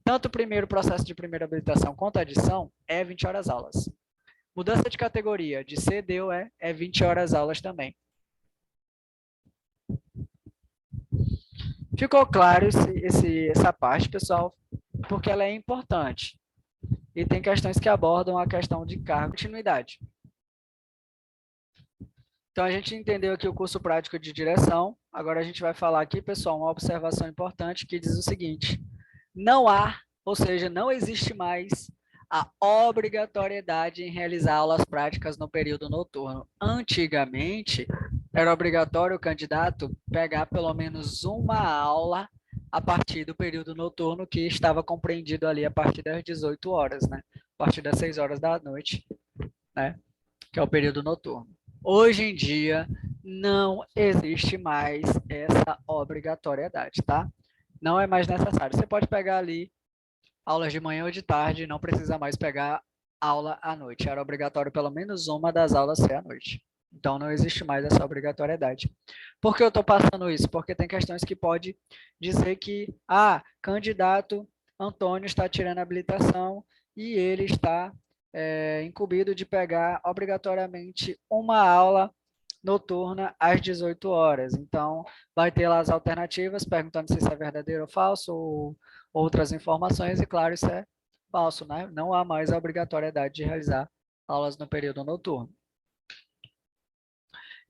tanto o primeiro processo de primeira habilitação quanto a adição, é 20 horas aulas. Mudança de categoria de C, D ou E, é 20 horas aulas também. Ficou claro essa parte, pessoal, porque ela é importante. E tem questões que abordam a questão de carga e continuidade. Então, a gente entendeu aqui o curso prático de direção. Agora, a gente vai falar aqui, pessoal, uma observação importante que diz o seguinte. Não há, ou seja, não existe mais a obrigatoriedade em realizar aulas práticas no período noturno. Antigamente, era obrigatório o candidato pegar pelo menos uma aula a partir do período noturno, que estava compreendido ali a partir das 18 horas, né? A partir das 6 horas da noite, né? Que é o período noturno. Hoje em dia, não existe mais essa obrigatoriedade, tá? Não é mais necessário. Você pode pegar ali aulas de manhã ou de tarde, não precisa mais pegar aula à noite. Era obrigatório pelo menos uma das aulas ser à noite. Então, não existe mais essa obrigatoriedade. Por que eu estou passando isso? Porque tem questões que pode dizer que, candidato Antônio está tirando a habilitação e ele está incumbido de pegar obrigatoriamente uma aula noturna às 18 horas. Então, vai ter lá as alternativas, perguntando se isso é verdadeiro ou falso, ou outras informações, e claro, isso é falso, né? Não há mais a obrigatoriedade de realizar aulas no período noturno.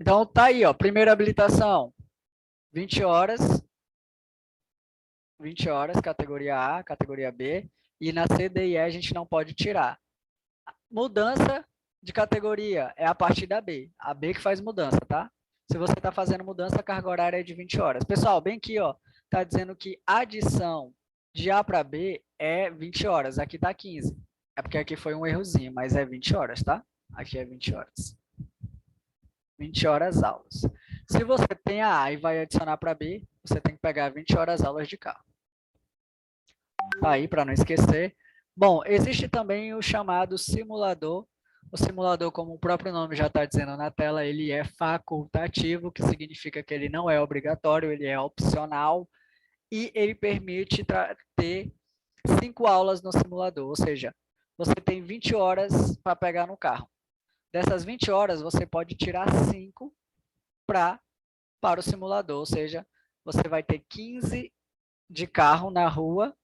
Então, tá aí, ó, primeira habilitação, 20 horas, categoria A, categoria B, e na C, D e E a gente não pode tirar. Mudança de categoria é a partir da B. A B que faz mudança, tá? Se você está fazendo mudança, a carga horária é de 20 horas. Pessoal, bem aqui, ó, tá dizendo que a adição de A para B é 20 horas. Aqui tá 15. É porque aqui foi um errozinho, mas é 20 horas, tá? Aqui é 20 horas. 20 horas aulas. Se você tem a A e vai adicionar para B, você tem que pegar 20 horas aulas de carro. Tá aí, para não esquecer. Bom, existe também o chamado simulador. O simulador, como o próprio nome já está dizendo na tela, ele é facultativo, que significa que ele não é obrigatório, ele é opcional, e ele permite ter 5 aulas no simulador, ou seja, você tem 20 horas para pegar no carro. Dessas 20 horas, você pode tirar 5 para o simulador, ou seja, você vai ter 15 de carro na rua,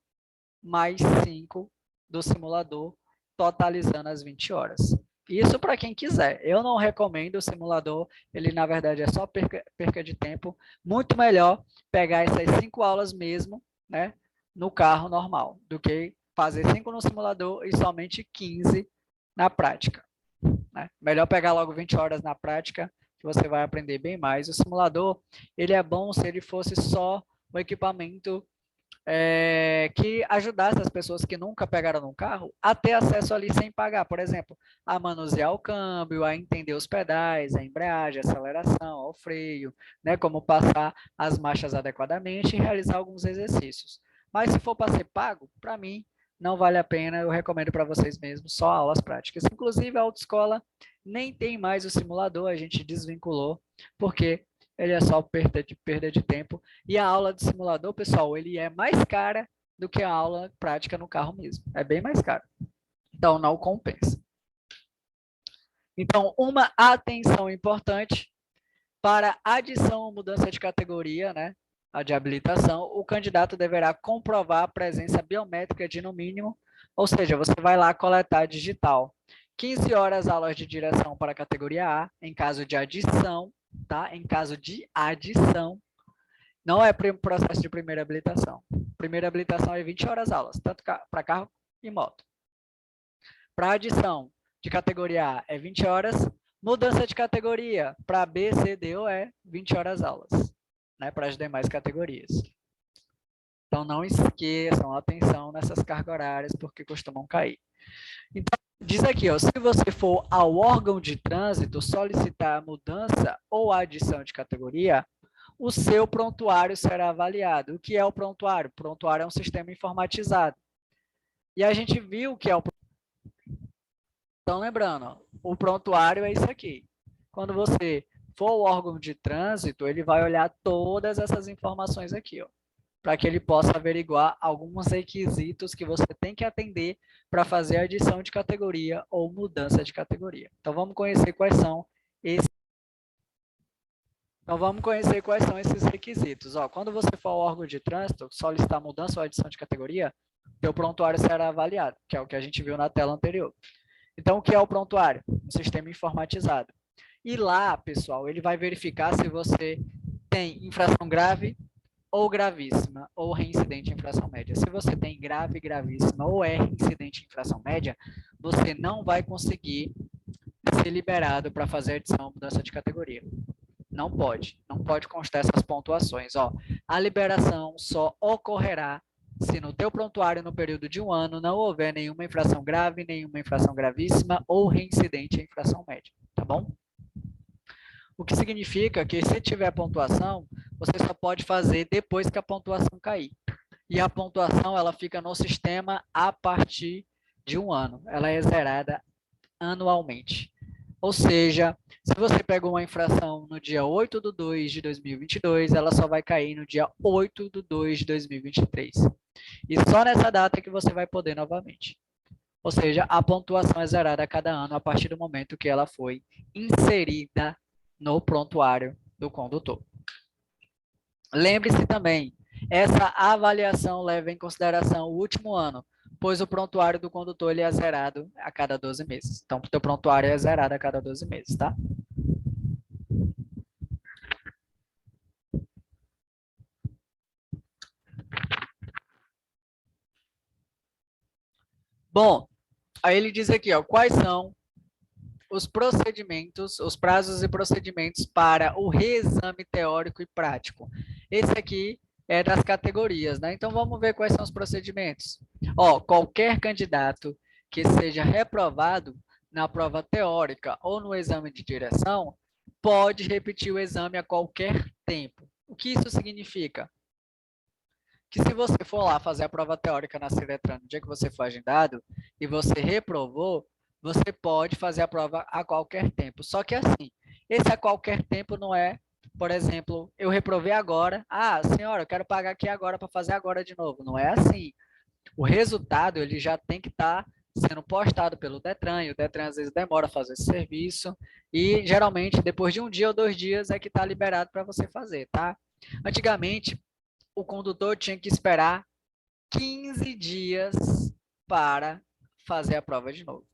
mais 5 do simulador, totalizando as 20 horas. Isso para quem quiser. Eu não recomendo o simulador, ele na verdade é só perca de tempo. Muito melhor pegar essas 5 aulas mesmo, né, no carro normal, do que fazer 5 no simulador e somente 15 na prática. Né? Melhor pegar logo 20 horas na prática, que você vai aprender bem mais. O simulador, ele é bom se ele fosse só um equipamento que ajudasse as pessoas que nunca pegaram num carro a ter acesso ali sem pagar. Por exemplo, a manusear o câmbio, a entender os pedais, a embreagem, a aceleração, o freio, né, como passar as marchas adequadamente e realizar alguns exercícios. Mas se for para ser pago, para mim, não vale a pena, eu recomendo para vocês mesmos só aulas práticas. Inclusive, a autoescola nem tem mais o simulador, a gente desvinculou, porque ele é só perda de tempo. E a aula de simulador, pessoal, ele é mais cara do que a aula prática no carro mesmo. É bem mais caro. Então, não compensa. Então, uma atenção importante para adição ou mudança de categoria, né? A de habilitação, o candidato deverá comprovar a presença biométrica de, no mínimo, ou seja, você vai lá coletar digital. 15 horas aulas de direção para a categoria A, em caso de adição, tá? Em caso de adição, não é processo de primeira habilitação. Primeira habilitação é 20 horas aulas, tanto para carro e moto. Para adição de categoria A é 20 horas, mudança de categoria para B, C, D ou E, 20 horas aulas, né, para as demais categorias. Então, não esqueçam, atenção nessas cargas horárias, porque costumam cair. Então, diz aqui, ó, se você for ao órgão de trânsito solicitar a mudança ou a adição de categoria, o seu prontuário será avaliado. O que é o prontuário? O prontuário é um sistema informatizado. E a gente viu que é o... Então, lembrando, ó, o prontuário é isso aqui. Quando você for ao órgão de trânsito, ele vai olhar todas essas informações aqui, ó, para que ele possa averiguar alguns requisitos que você tem que atender para fazer a adição de categoria ou mudança de categoria. Então, vamos conhecer quais são esses requisitos. Ó, quando você for ao órgão de trânsito, solicitar mudança ou adição de categoria, seu prontuário será avaliado, que é o que a gente viu na tela anterior. Então, o que é o prontuário? Um sistema informatizado. E lá, pessoal, ele vai verificar se você tem infração grave ou gravíssima, ou reincidente em infração média. Se você tem grave, gravíssima, ou é reincidente em infração média, você não vai conseguir ser liberado para fazer adição ou mudança de categoria. Não pode constar essas pontuações. Ó, a liberação só ocorrerá se no teu prontuário no período de 1 ano não houver nenhuma infração grave, nenhuma infração gravíssima ou reincidente em infração média, tá bom? O que significa que se tiver pontuação, você só pode fazer depois que a pontuação cair. E a pontuação, ela fica no sistema a partir de 1 ano. Ela é zerada anualmente. Ou seja, se você pegou uma infração no dia 8/2 de 2022, ela só vai cair no dia 8/2 de 2023. E só nessa data que você vai poder novamente. Ou seja, a pontuação é zerada a cada ano a partir do momento que ela foi inserida no prontuário do condutor. Lembre-se também, essa avaliação leva em consideração o último ano, pois o prontuário do condutor ele é zerado a cada 12 meses. Então, o teu prontuário é zerado a cada 12 meses, tá? Bom, aí ele diz aqui, ó, quais são os procedimentos, os prazos e procedimentos para o reexame teórico e prático. Esse aqui é das categorias, né? Então, vamos ver quais são os procedimentos. Ó, qualquer candidato que seja reprovado na prova teórica ou no exame de direção pode repetir o exame a qualquer tempo. O que isso significa? Que se você for lá fazer a prova teórica na Ciretran no dia que você for agendado e você reprovou, você pode fazer a prova a qualquer tempo. Só que assim, esse a qualquer tempo não é, por exemplo, eu reprovei agora, senhora, eu quero pagar aqui agora para fazer agora de novo. Não é assim. O resultado ele já tem que estar sendo postado pelo Detran, e o Detran às vezes demora a fazer esse serviço, e geralmente depois de 1 dia ou 2 dias é que está liberado para você fazer, tá? Antigamente, o condutor tinha que esperar 15 dias para fazer a prova de novo.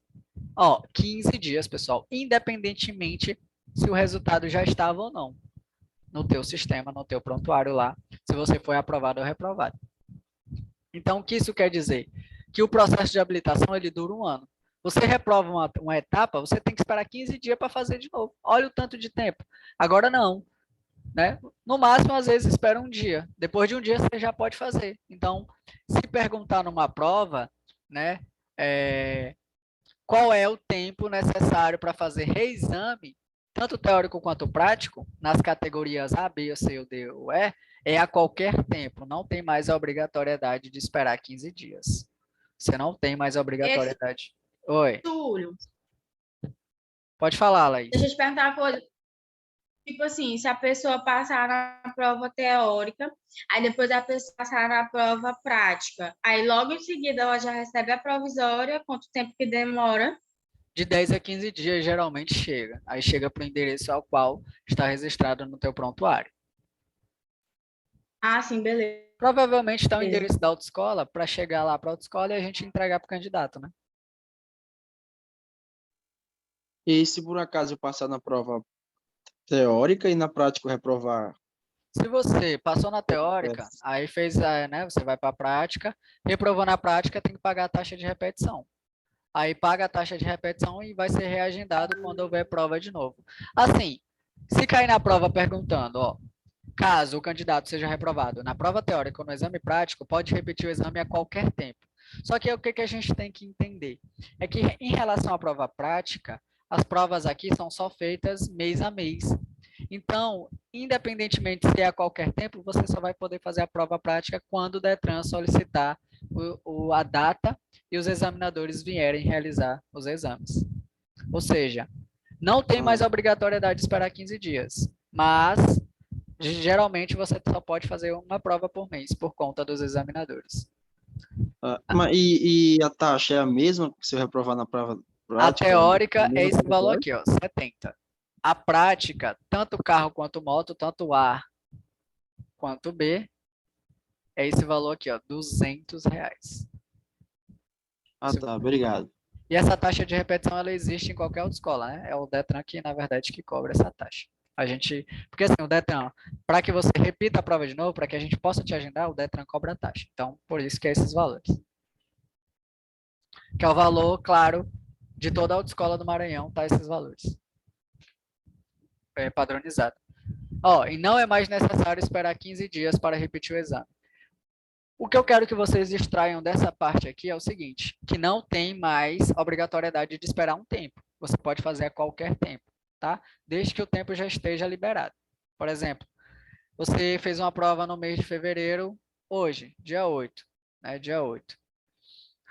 Ó, 15 dias, pessoal, independentemente se o resultado já estava ou não no teu sistema, no teu prontuário lá, se você foi aprovado ou reprovado. Então, o que isso quer dizer? Que o processo de habilitação ele dura 1 ano. Você reprova uma etapa, você tem que esperar 15 dias para fazer de novo. Olha o tanto de tempo. Agora não. né? No máximo, às vezes, espera um dia. Depois de um dia, você já pode fazer. Então, se perguntar numa prova, né, qual é o tempo necessário para fazer reexame, tanto teórico quanto prático, nas categorias A, B, C, ou D ou E, é a qualquer tempo. Não tem mais a obrigatoriedade de esperar 15 dias. Você não tem mais a Esse, obrigatoriedade. Oi, Túlio, pode falar, Laís. deixa eu te perguntar uma coisa. Tipo assim, se a pessoa passar na prova teórica, aí depois a pessoa passar na prova prática, aí logo em seguida ela já recebe a provisória, quanto tempo que demora? De 10 a 15 dias, geralmente chega. Aí chega para o endereço ao qual está registrado no teu prontuário. Ah, sim, beleza. Provavelmente está o endereço da autoescola para chegar lá para a autoescola e a gente entregar para o candidato, né? E se por acaso eu passar na prova teórica e na prática eu reprovar? Se você passou na teórica, aí fez, né, você vai para a prática, reprovou na prática, tem que pagar a taxa de repetição. Aí paga a taxa de repetição e vai ser reagendado quando houver prova de novo. Assim, se cair na prova perguntando, ó, caso o candidato seja reprovado na prova teórica ou no exame prático, pode repetir o exame a qualquer tempo. Só que o que a gente tem que entender? É que em relação à prova prática, as provas aqui são só feitas mês a mês. Então, independentemente se é a qualquer tempo, você só vai poder fazer a prova prática quando o Detran solicitar a data e os examinadores vierem realizar os exames. Ou seja, não tem mais a obrigatoriedade de esperar 15 dias, mas geralmente você só pode fazer uma prova por mês por conta dos examinadores. E a taxa é a mesma se eu reprovar na prova prática? A teórica é esse valor aqui, ó, 70. A prática, tanto carro quanto moto, tanto A quanto B, é esse valor aqui, ó, R$200. Ah, tá, obrigado. E essa taxa de repetição, ela existe em qualquer autoescola, né? É o Detran que, na verdade, que cobra essa taxa. Porque assim, o Detran, para que você repita a prova de novo, para que a gente possa te agendar, o Detran cobra a taxa. Então, por isso que é esses valores. Que é o valor, claro, de toda a autoescola do Maranhão, tá? Esses valores. É padronizado. Ó, e não é mais necessário esperar 15 dias para repetir o exame. O que eu quero que vocês extraiam dessa parte aqui é o seguinte, que não tem mais obrigatoriedade de esperar um tempo. Você pode fazer a qualquer tempo, tá? Desde que o tempo já esteja liberado. Por exemplo, você fez uma prova no mês de fevereiro, hoje, dia 8, né? Dia 8.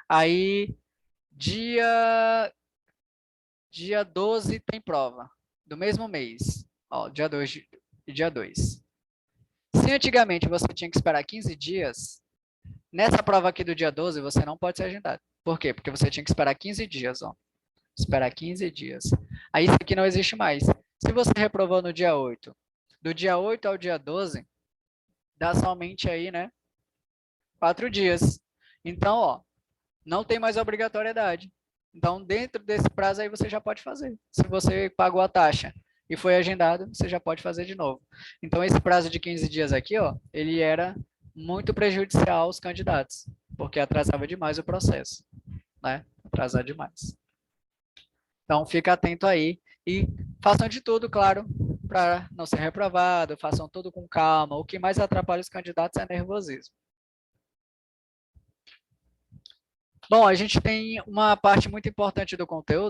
Aí, dia 12 tem prova, do mesmo mês. Ó, dia 2 e dia 2. Se antigamente você tinha que esperar 15 dias, nessa prova aqui do dia 12, você não pode ser agendado. Por quê? Porque você tinha que esperar 15 dias, ó. Esperar 15 dias. Aí isso aqui não existe mais. Se você reprovou no dia 8, do dia 8 ao dia 12, dá somente aí, né, 4 dias. Então, ó, não tem mais obrigatoriedade. Então, dentro desse prazo aí, você já pode fazer. Se você pagou a taxa e foi agendado, você já pode fazer de novo. Então, esse prazo de 15 dias aqui, ó, ele era muito prejudicial aos candidatos, porque atrasava demais o processo, né? Atrasava demais. Então, fica atento aí e façam de tudo, claro, para não ser reprovado, façam tudo com calma. O que mais atrapalha os candidatos é nervosismo. Bom, a gente tem uma parte muito importante do conteúdo,